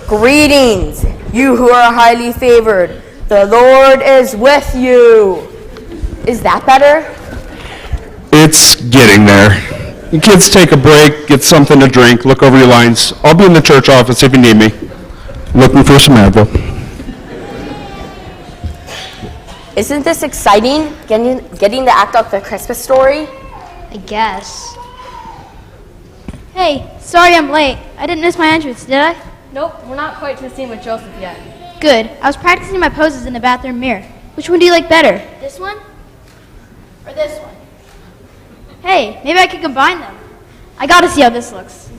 Greetings, you who are highly favored. The Lord is with you. Is that better? It's getting there. You kids take a break, get something to drink, look over your lines. I'll be in the church office if you need me. Looking for some Advil. Isn't this exciting, getting to act out the Christmas story? I guess. Hey, sorry I'm late. I didn't miss my entrance, did I? Nope, we're not quite to the scene with Joseph yet. Good. I was practicing my poses in the bathroom mirror. Which one do you like better? This one? Or this one? Hey, maybe I could combine them. I gotta see how this looks.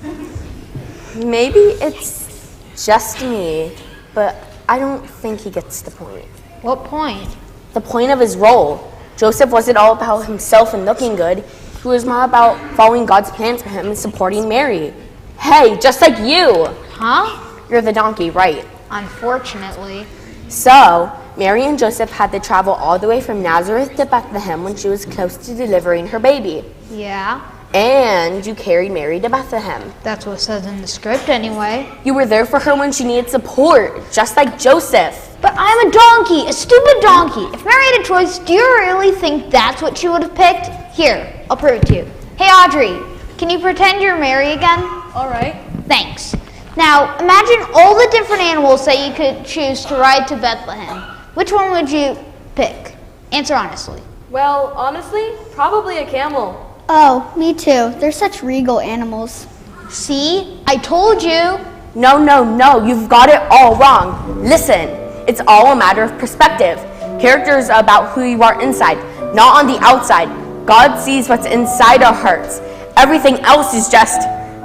Maybe it's just me, but I don't think he gets the point. What point? The point of his role. Joseph wasn't all about himself and looking good. He was more about following God's plans for him and supporting Mary. Hey, just like you. Huh? You're the donkey, right? Unfortunately. So, Mary and Joseph had to travel all the way from Nazareth to Bethlehem when she was close to delivering her baby. Yeah? And you carried Mary to Bethlehem. That's what it says in the script anyway. You were there for her when she needed support, just like Joseph. But I'm a donkey, a stupid donkey. If Mary had a choice, do you really think that's what she would have picked? Here, I'll prove it to you. Hey Audrey, can you pretend you're Mary again? All right. Thanks. Now, imagine all the different animals that you could choose to ride to Bethlehem. Which one would you pick? Answer honestly. Well, honestly, probably a camel. Oh, me too. They're such regal animals. See? I told you. No, you've got it all wrong. Listen, it's all a matter of perspective. Characters are about who you are inside, not on the outside. God sees what's inside our hearts. Everything else is just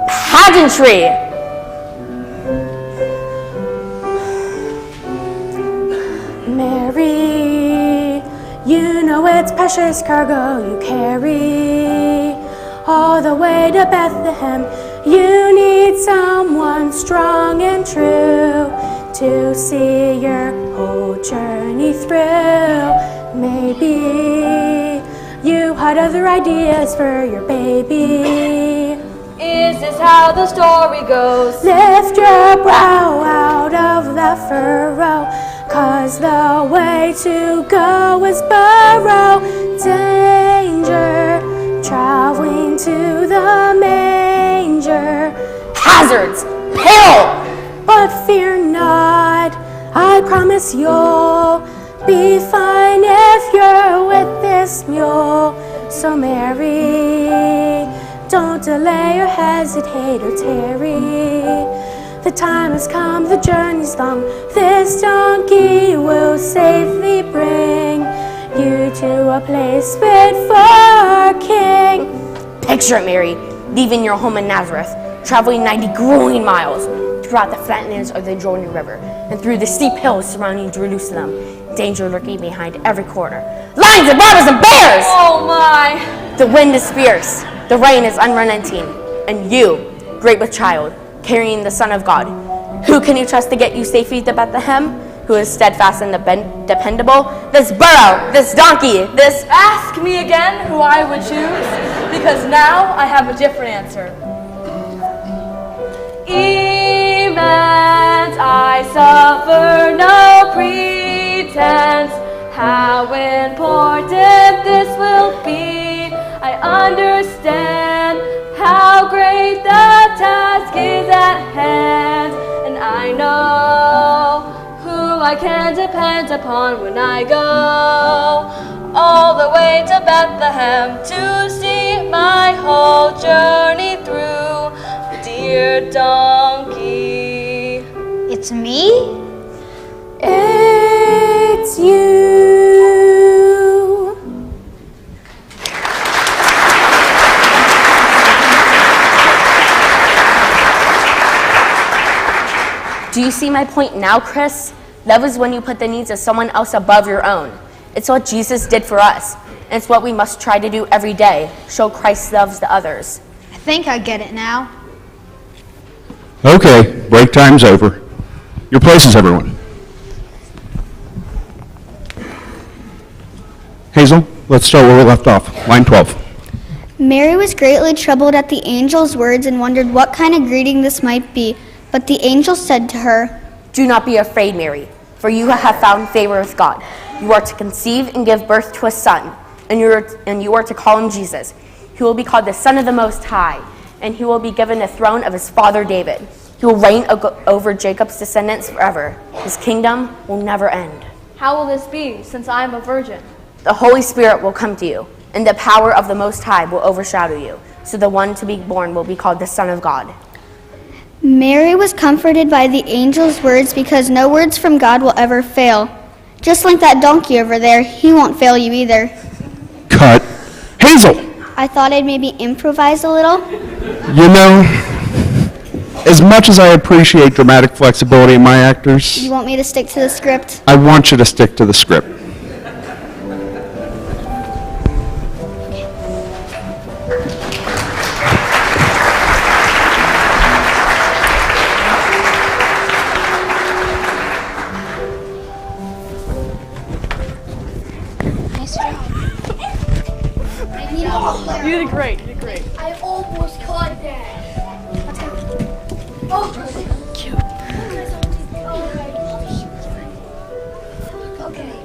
pageantry. Mary, you know it's precious cargo you carry. All the way to Bethlehem, you need someone strong and true to see your whole journey through. Maybe you had other ideas for your baby. Is this how the story goes? Lift your brow out of the furrow, 'cause the way to go is burrow. Danger, traveling to the manger. Hazards, peril! But fear not, I promise you'll be fine if you're so merry. Don't delay or hesitate or tarry. The time has come, the journey's long. This donkey will safely bring you to a place fit for our King. Picture it, Mary, leaving your home in Nazareth, traveling 90 grueling miles throughout the flatlands of the Jordan River and through the steep hills surrounding Jerusalem, danger lurking behind every corner. Lions and robbers and bears! Oh my! The wind is fierce, the rain is unrelenting, and you, great with child, carrying the Son of God. Who can you trust to get you safely to Bethlehem? Who is steadfast and dependable? This burro, this donkey, this... Ask me again who I would choose, because now I have a different answer. Immense, I suffer no pretense. How important this will be. I understand how great the task is at hand, and I know who I can depend upon when I go all the way to Bethlehem to see my whole journey through. Dear donkey. It's me? It's you. Do you see my point now, Chris? Love is when you put the needs of someone else above your own. It's what Jesus did for us, and it's what we must try to do every day, show Christ's love to others. I think I get it now. Okay, break time's over. Your places, everyone. Hazel, let's start where we left off. Line 12. Mary was greatly troubled at the angel's words and wondered what kind of greeting this might be. But the angel said to her, Do not be afraid, Mary, for you have found favor with God. You are to conceive and give birth to a son, and you are to call him Jesus. He will be called the Son of the Most High, and he will be given the throne of his father David. He will reign over Jacob's descendants forever. His kingdom will never end. How will this be, since I am a virgin? The Holy Spirit will come to you, and the power of the Most High will overshadow you. So the one to be born will be called the Son of God. Mary was comforted by the angel's words because no words from God will ever fail. Just like that donkey over there, he won't fail you either. Cut. Hazel! I thought I'd maybe improvise a little. You know, as much as I appreciate dramatic flexibility in my actors, You want me to stick to the script? I want you to stick to the script. You did great, you did great. I almost caught that. Let's go. Oh, cute. Okay.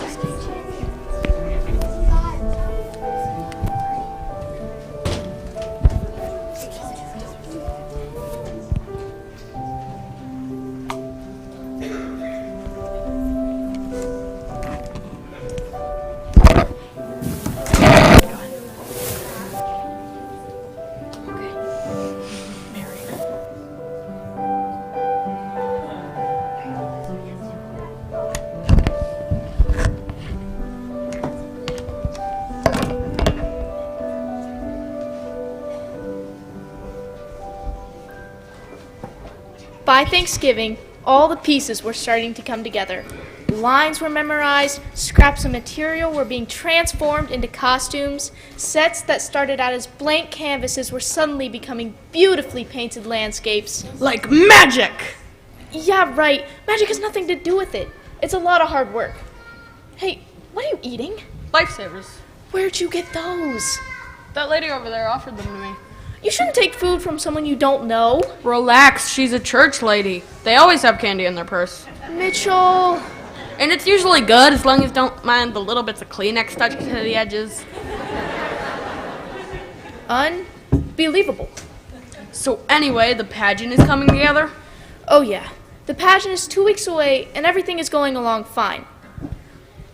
By Thanksgiving, all the pieces were starting to come together. Lines were memorized, scraps of material were being transformed into costumes, sets that started out as blank canvases were suddenly becoming beautifully painted landscapes. Like magic! Yeah, right. Magic has nothing to do with it. It's a lot of hard work. Hey, what are you eating? Lifesavers. Where'd you get those? That lady over there offered them to me. You shouldn't take food from someone you don't know. Relax, she's a church lady. They always have candy in their purse. Mitchell. And it's usually good as long as you don't mind the little bits of Kleenex stuck to the edges. Unbelievable. So anyway, the pageant is coming together? Oh yeah. The pageant is 2 weeks away and everything is going along fine.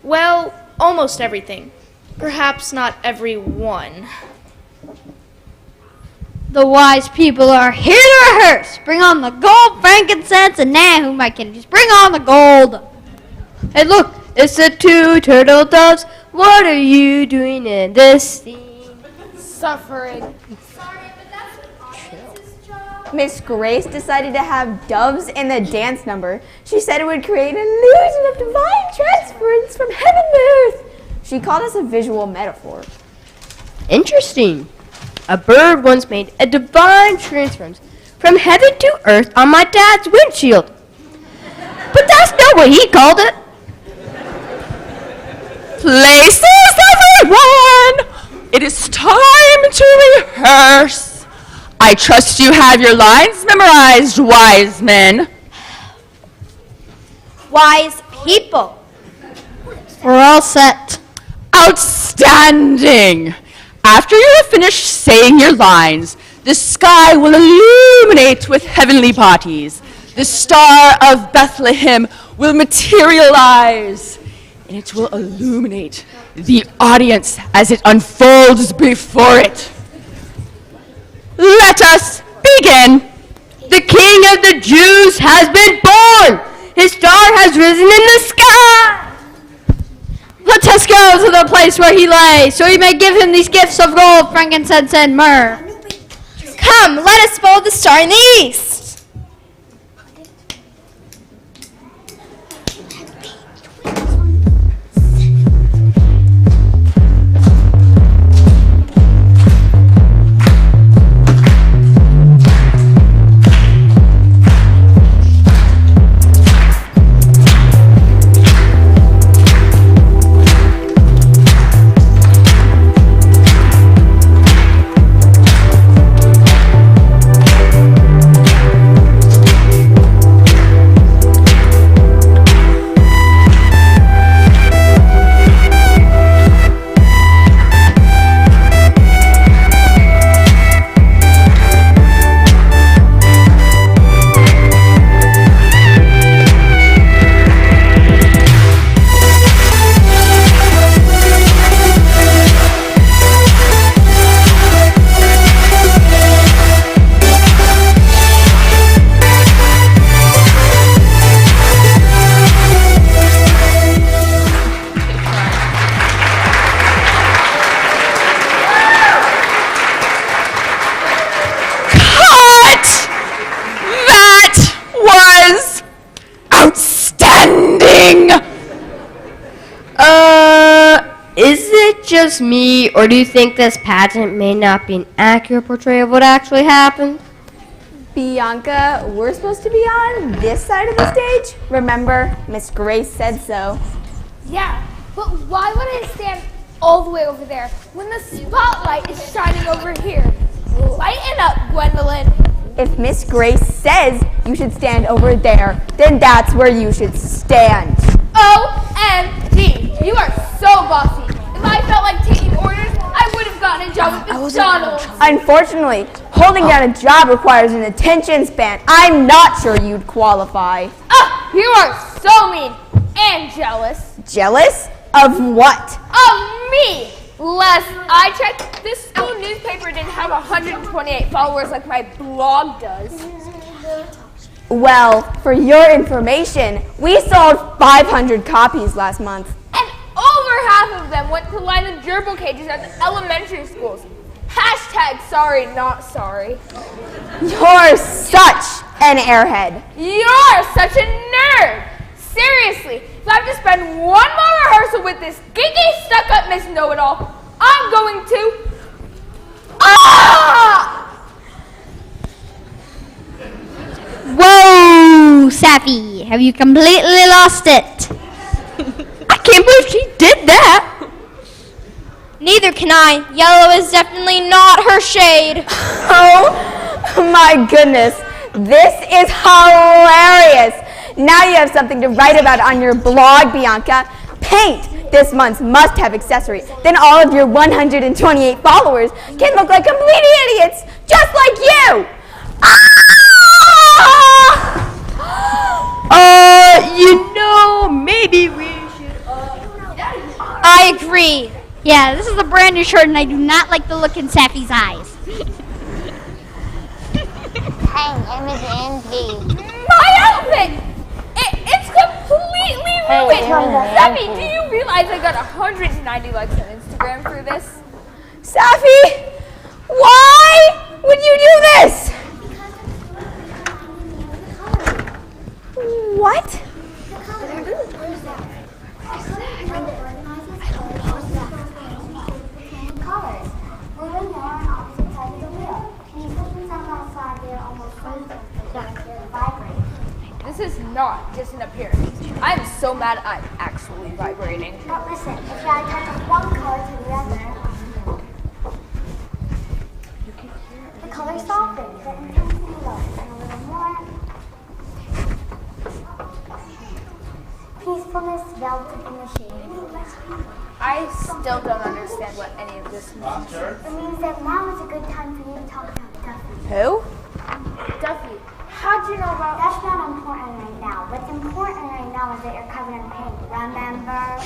Well, almost everything. Perhaps not everyone. The wise people are here to rehearse. Bring on the gold, frankincense, and now who am I kidding? Just bring on the gold. Hey, look, it's the two turtle doves. What are you doing in this scene? Suffering. Miss Grace decided to have doves in the dance number. She said it would create an illusion of divine transference from heaven to earth. She called us a visual metaphor. Interesting. A bird once made a divine transference from heaven to earth on my dad's windshield. But that's not what he called it. Places, everyone! It is time to rehearse. I trust you have your lines memorized, wise men. Wise people. We're all set. Outstanding! After you have finished saying your lines, the sky will illuminate with heavenly bodies. The star of Bethlehem will materialize, and it will illuminate the audience as it unfolds before it. Let us begin. The King of the Jews has been born. His star has risen in the sky. Let us go to the place where he lay, so we may give him these gifts of gold, frankincense, and myrrh. Come, let us follow the star in the east. Is it just me, or do you think this pageant may not be an accurate portrayal of what actually happened? Bianca, we're supposed to be on this side of the stage. Remember, Miss Grace said so. Yeah, but why would I stand all the way over there when the spotlight is shining over here? Lighten up, Gwendolyn. If Miss Grace says you should stand over there, then that's where you should stand. OMG, you are so bossy. If I felt like taking orders, I would have gotten a job at McDonald's. Unfortunately, holding down a job requires an attention span. I'm not sure you'd qualify. You are so mean and jealous. Jealous? Of what? Of me! Last I checked, this school newspaper didn't have 128 followers like my blog does. Well, for your information, we sold 500 copies last month. And over half of them went to line the gerbil cages at the elementary schools. Hashtag sorry, not sorry. You're such an airhead. You're such a nerd. Seriously, if I have to spend one more rehearsal with this geeky, stuck-up Miss Know-It-all, I'm going to... Whoa, Sappy, have you completely lost it? I can't believe she did that. Neither can I. Yellow is definitely not her shade. Oh my goodness, this is hilarious. Now you have something to write about on your blog, Bianca. Paint this month's must-have accessory. Then all of your 128 followers can look like complete idiots, just like you. You know, maybe we should... I agree. Yeah, this is a brand new shirt and I do not like the look in Sappy's eyes. Hi, I'm Miss Angie. My outfit! It's completely ruined! Sappy, do you realize I got 190 likes on Instagram for this? Sappy! Why would you do this? What? This is not just an appearance. I'm so mad I'm actually vibrating. But listen, if I touch one color to the other, the color softens, the intensity lowers, and a little more peacefulness melted in the shade. I still don't understand what any of this means. It means that now is a good time for you to talk about Duffy. Who? Duffy. How'd you know about... That's not important right now. What's important right now is that you're covered in paint, remember?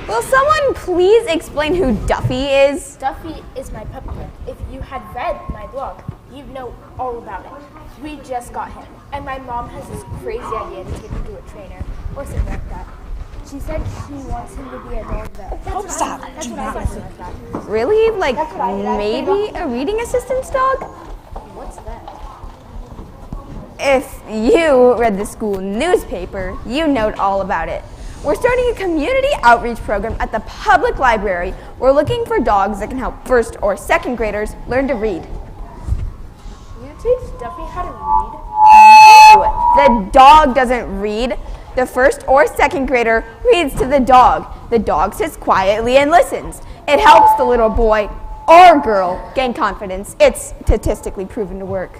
Will someone please explain who Duffy is? Duffy is my puppy. If you had read my blog, you'd know all about it. We just got him, and my mom has this crazy idea to take him to a trainer or something like that. She said she wants him to be a dog vet. That's what I said like that. Really? Like maybe a reading assistance dog? What's that? If you read the school newspaper, you know all about it. We're starting a community outreach program at the public library. We're looking for dogs that can help first or second graders learn to read. You teach Duffy how to read? No, the dog doesn't read. The first or second grader reads to the dog. The dog sits quietly and listens. It helps the little boy or girl gain confidence. It's statistically proven to work.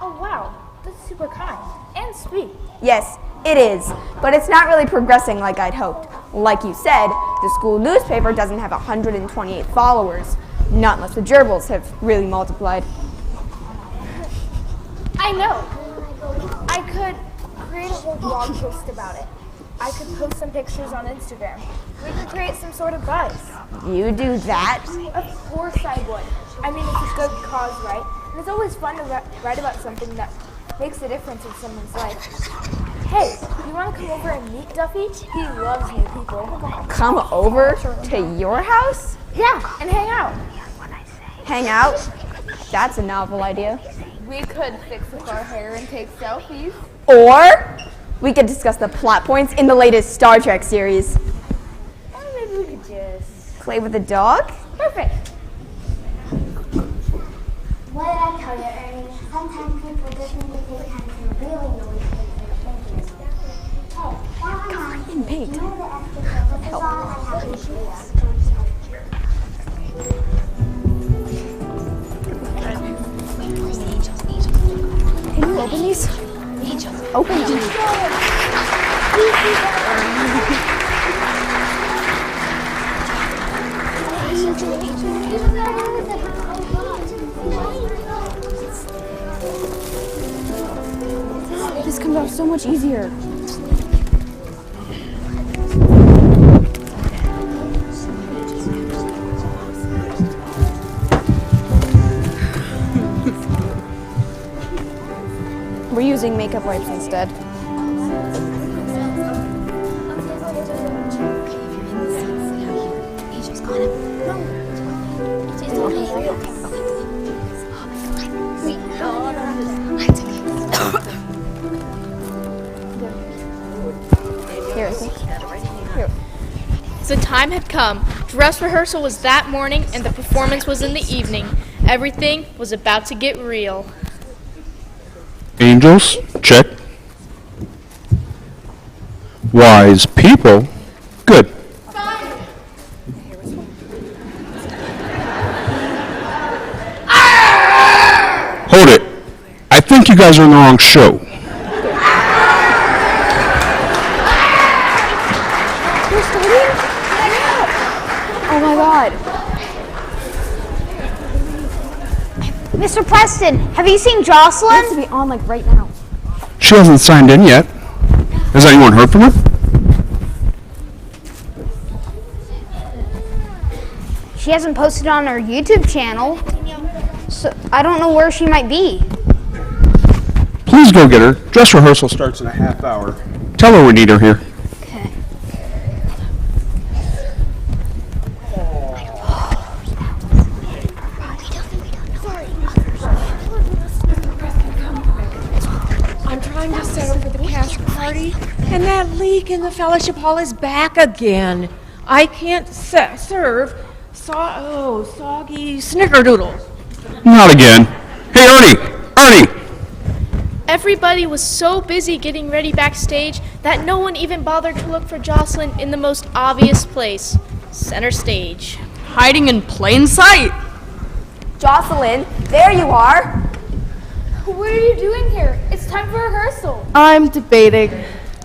Oh wow, that's super kind and sweet. Yes, it is, but it's not really progressing like I'd hoped. Like you said, the school newspaper doesn't have 128 followers, not unless the gerbils have really multiplied. I know. I could create a whole blog post about it. I could post some pictures on Instagram. We could create some sort of buzz. You do that? Of course I would. I mean, it's a good cause, right? And it's always fun to write about something that makes a difference in someone's life. Hey, you want to come over and meet Duffy? He loves new people. Come over to your house? Yeah, and hang out. Hang out? That's a novel idea. We could fix up our hair and take selfies. Or we could discuss the plot points in the latest Star Trek series. Or maybe we could just play with a dog? Perfect. What did I tell you, Ernie? Sometimes people just need to take time to really know what they're thinking. Hey, while I'm on, in paint. you know the extra service is on, I have to show you. Can you open these? Open them. This comes out so much easier. We're using makeup wipes instead. The time had come. Dress rehearsal was that morning and the performance was in the evening. Everything was about to get real. Angels, check. Wise people, good. Hold it. I think you guys are in the wrong show. Oh my God. Mr. Preston, have you seen Jocelyn? It has to be on like right now. She hasn't signed in yet. Has anyone heard from her? She hasn't posted on her YouTube channel, so I don't know where she might be. Please go get her. Dress rehearsal starts in a half hour. Tell her we need her here. Okay. I'm trying to set up for the cast party, and that leak in the fellowship hall is back again. I can't serve soggy snickerdoodles. Not again. Hey, Ernie! Everybody was so busy getting ready backstage that no one even bothered to look for Jocelyn in the most obvious place, center stage. Hiding in plain sight. Jocelyn, there you are. What are you doing here? It's time for rehearsal. I'm debating.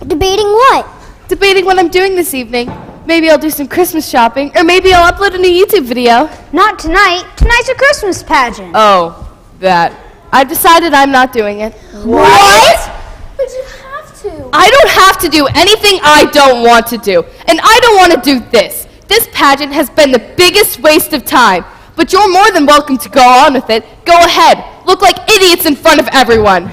Debating what? Debating what I'm doing this evening. Maybe I'll do some Christmas shopping, or maybe I'll upload a new YouTube video. Not tonight. Tonight's a Christmas pageant. Oh, that. I've decided I'm not doing it. What? But you have to. I don't have to do anything I don't want to do. And I don't want to do this. This pageant has been the biggest waste of time. But you're more than welcome to go on with it. Go ahead. Look like idiots in front of everyone.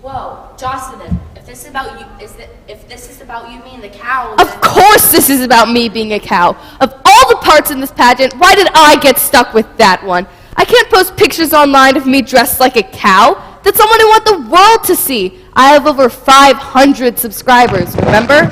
Whoa, Jocelyn, if this is about you being the cow, Of course this is about me being a cow. Of all the parts in this pageant, why did I get stuck with that one? I can't post pictures online of me dressed like a cow. That's someone I want the world to see. I have over 500 subscribers, remember?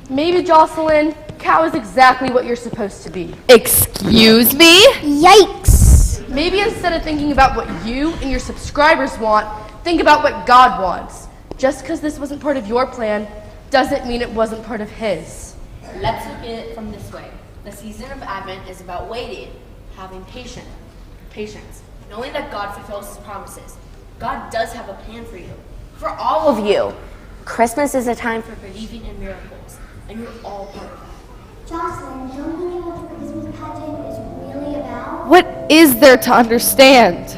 Maybe, Jocelyn, cow is exactly what you're supposed to be. Excuse me? Yikes. Maybe instead of thinking about what you and your subscribers want, think about what God wants. Just because this wasn't part of your plan doesn't mean it wasn't part of His. let's look at it from this way. The season of Advent is about waiting, having patience, knowing that God fulfills His promises. God does have a plan for you. For all of you, Christmas is a time for believing in miracles, and you're all part of that. Jocelyn, don't you know what the Christmas pageant is really about? What is there to understand?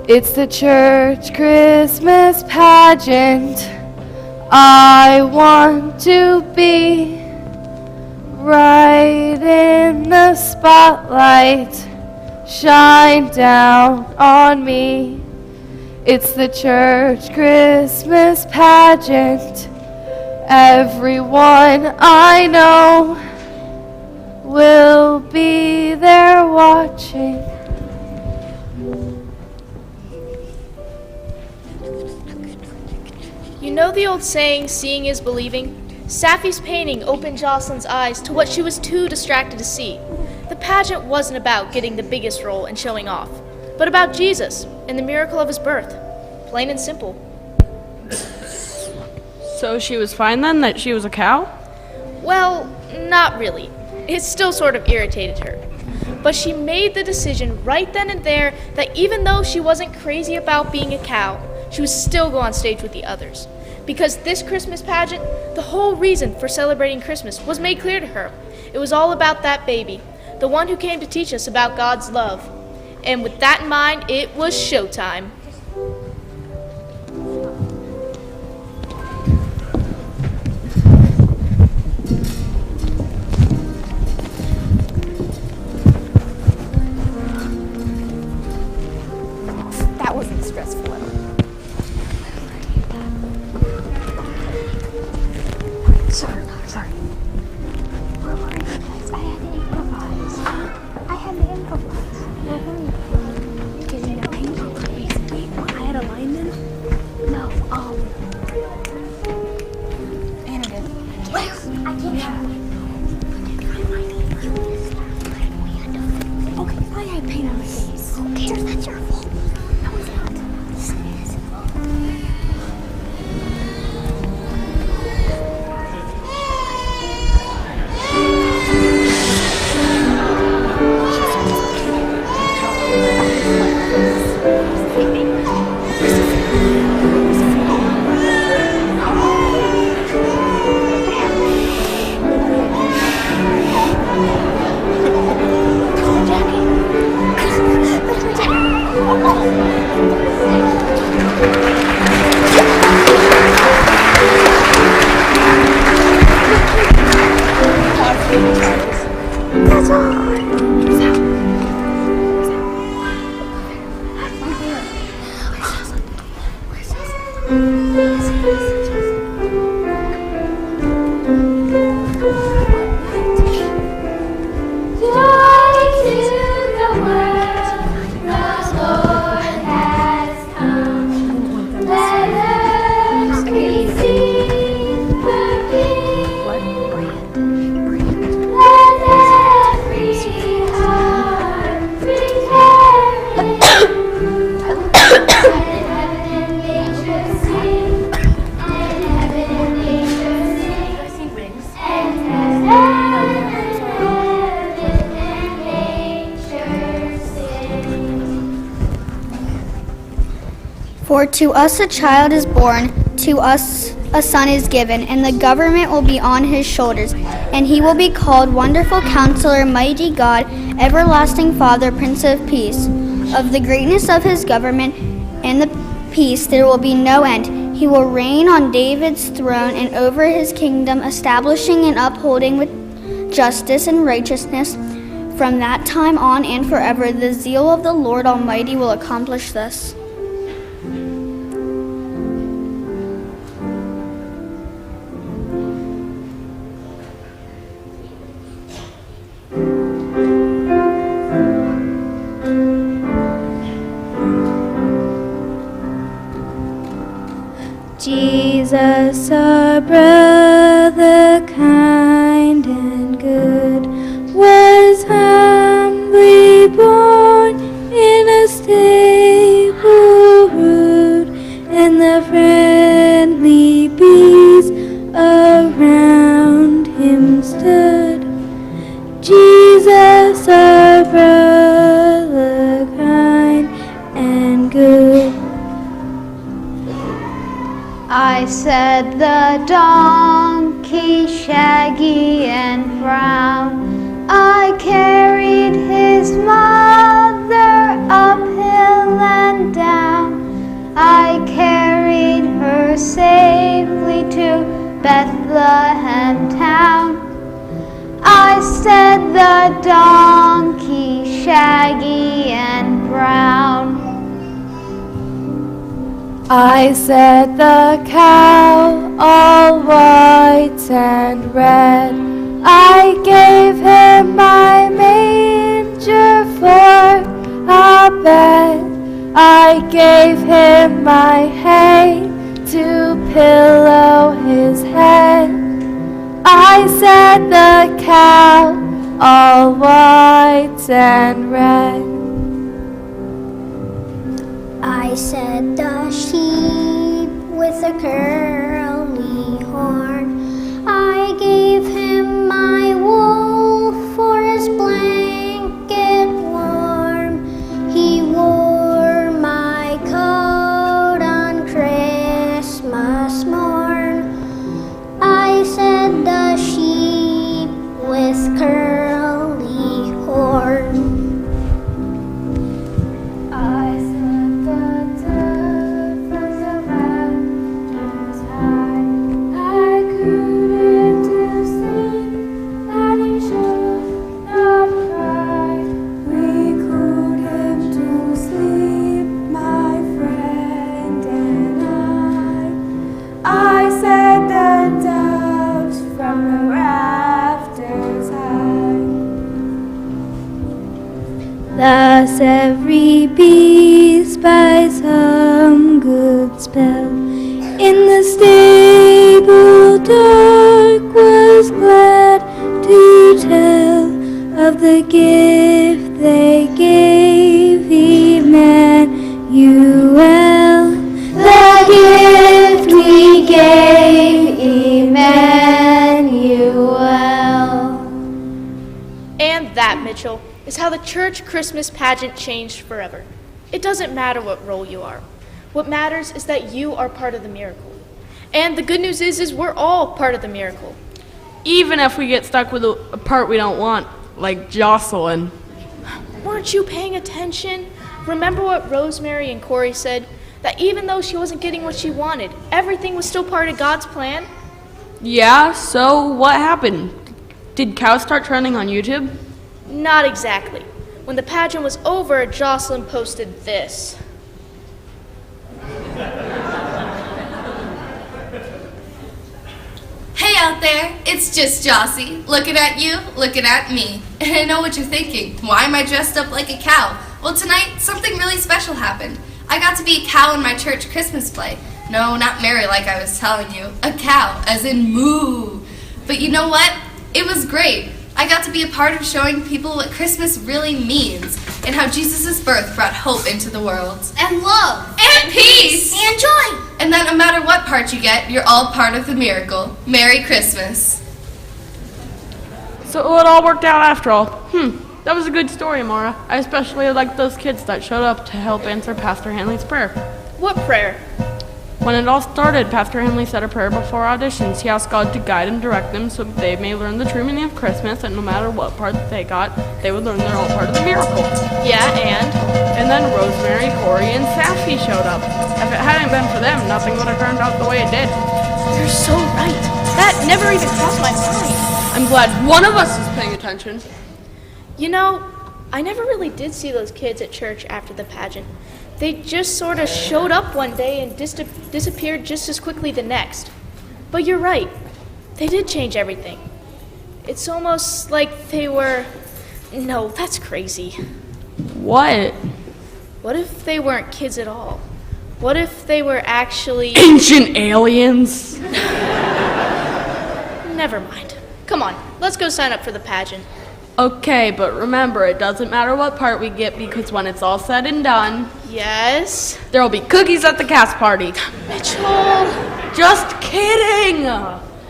It's the church Christmas pageant. I want to be right in the spotlight. Shine down on me. It's the church Christmas pageant. Everyone I know will be there watching. You know the old saying, seeing is believing? Safi's painting opened Jocelyn's eyes to what she was too distracted to see. The pageant wasn't about getting the biggest role and showing off, but about Jesus and the miracle of His birth. Plain and simple. So she was fine then that she was a cow? Well, not really. It still sort of irritated her. But she made the decision right then and there that even though she wasn't crazy about being a cow, she would still go on stage with the others. Because this Christmas pageant, the whole reason for celebrating Christmas was made clear to her. It was all about that baby, the one who came to teach us about God's love. And with that in mind, it was showtime. That wasn't stressful at all. Sorry. Where were you guys? I had to improvise. Where were you? Did you know Angel? For to us a child is born, to us a son is given, and the government will be on his shoulders. And he will be called Wonderful Counselor, Mighty God, Everlasting Father, Prince of Peace. Of the greatness of his government and the peace there will be no end. He will reign on David's throne and over his kingdom, establishing and upholding with justice and righteousness from that time on and forever. The zeal of the Lord Almighty will accomplish this. Jesus, our brother, kind and good, was humbly born in a stable rude, and the friendly bees around him stood. Jesus, our brother, kind and good. I said the donkey, shaggy and brown, I carried his mother uphill and down. I carried her safely to Bethlehem town. I said the donkey, shaggy and brown. I said the cow, all white and red, I gave him my manger for a bed. I gave him my hay to pillow his head. I said the cow, all white and red. I said the sheep with a curly horn, I gave him my wool for his blanket warm. He wore my coat on Christmas morn. I said the sheep with curly horn. Thus every beast by some good spell in the stable dark was glad to tell of the gift they gave Emmanuel. The gift we gave Emmanuel. And that, Mitchell, is how the church Christmas pageant changed forever. It doesn't matter what role you are. What matters is that you are part of the miracle. And the good news is we're all part of the miracle. Even if we get stuck with a part we don't want, like Jocelyn. Weren't you paying attention? Remember what Rosemary and Corey said? That even though she wasn't getting what she wanted, everything was still part of God's plan? Yeah, so what happened? Did cows start trending on YouTube? Not exactly. When the pageant was over, Jocelyn posted this. Hey out there, it's just Jossie, looking at you, looking at me. And I know what you're thinking, why am I dressed up like a cow? Well, tonight, something really special happened. I got to be a cow in my church Christmas play. No, not Mary like I was telling you, a cow, as in moo. But you know what? It was great. I got to be a part of showing people what Christmas really means and how Jesus' birth brought hope into the world. And love. And peace. And joy. And that no matter what part you get, you're all part of the miracle. Merry Christmas. So it all worked out after all. That was a good story, Maura. I especially liked those kids that showed up to help answer Pastor Hanley's prayer. What prayer? When it all started, Pastor Henley said a prayer before auditions. He asked God to guide and direct them so that they may learn the true meaning of Christmas, and no matter what part they got, they would learn they're all part of the miracle. Yeah, and? And then Rosemary, Corey, and Safi showed up. If it hadn't been for them, nothing would have turned out the way it did. You're so right. That never even crossed my mind. I'm glad one of us is paying attention. You know, I never really did see those kids at church after the pageant. They just sort of showed up one day and disappeared just as quickly the next. But you're right. They did change everything. It's almost like they were... No, that's crazy. What? What if they weren't kids at all? What if they were actually... Ancient aliens? Never mind. Come on, let's go sign up for the pageant. Okay, but remember, it doesn't matter what part we get because when it's all said and done... Yes? There'll be cookies at the cast party. Mitchell! Just kidding!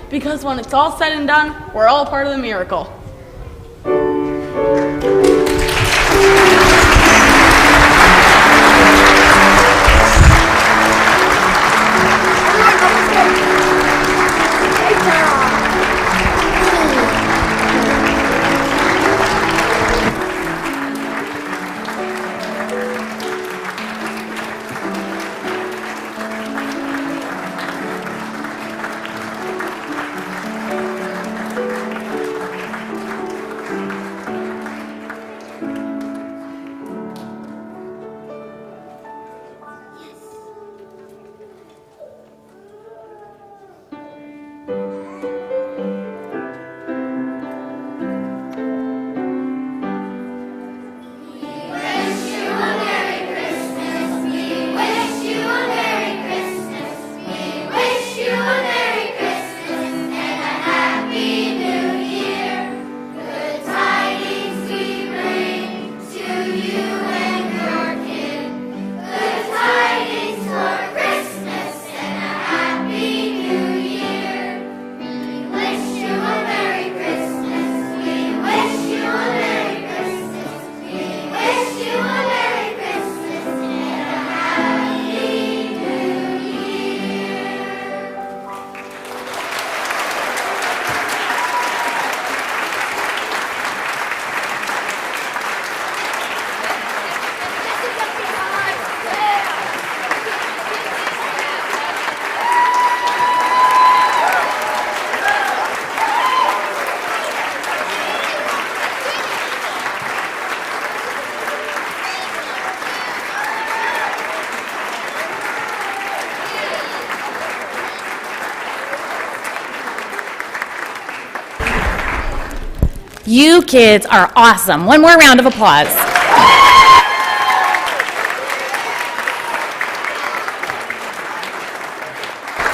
Because when it's all said and done, we're all part of the miracle. You kids are awesome. One more round of applause.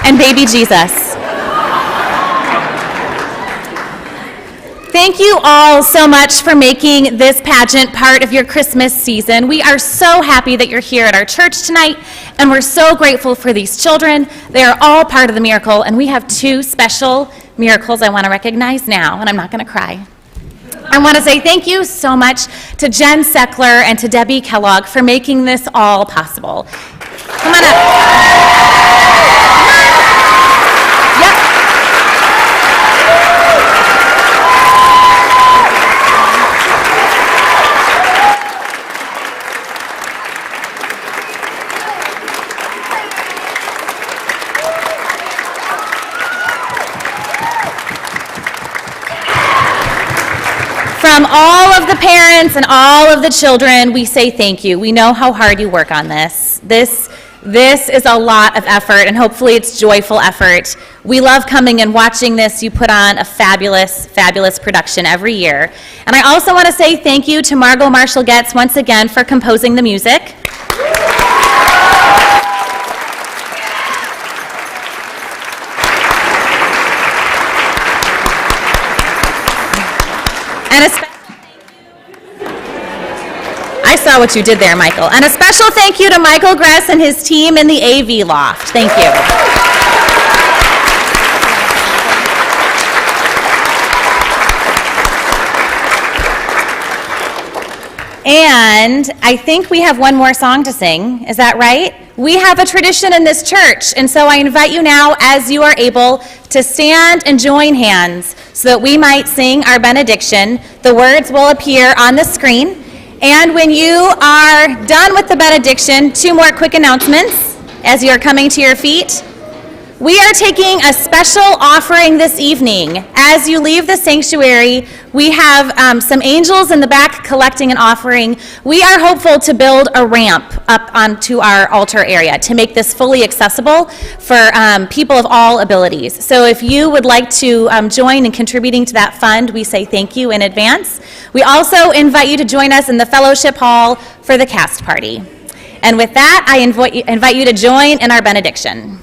And baby Jesus. Thank you all so much for making this pageant part of your Christmas season. We are so happy that you're here at our church tonight, and we're so grateful for these children. They are all part of the miracle, and we have two special miracles I want to recognize now, and I'm not going to cry. I want to say thank you so much to Jen Seckler and to Debbie Kellogg for making this all possible. Come on up. From all of the parents and all of the children, we say thank you. We know how hard you work on this. This is a lot of effort, and hopefully it's joyful effort. We love coming and watching this. You put on a fabulous, fabulous production every year. And I also want to say thank you to Margot Marshall-Getz once again for composing the music. And a special thank you. I saw what you did there, Michael. And a special thank you to Michael Gress and his team in the AV Loft. Thank you. And I think we have one more song to sing. Is that right? we have a tradition in this church, and so I invite you now, as you are able, to stand and join hands so that we might sing our benediction. The words will appear on the screen. And when you are done with the benediction, 2 more quick announcements as you are coming to your feet. We are taking a special offering this evening. As you leave the sanctuary, we have some angels in the back collecting an offering. We are hopeful to build a ramp up onto our altar area to make this fully accessible for people of all abilities. So if you would like to join in contributing to that fund, we say thank you in advance. We also invite you to join us in the fellowship hall for the cast party. And with that, I invite you to join in our benediction.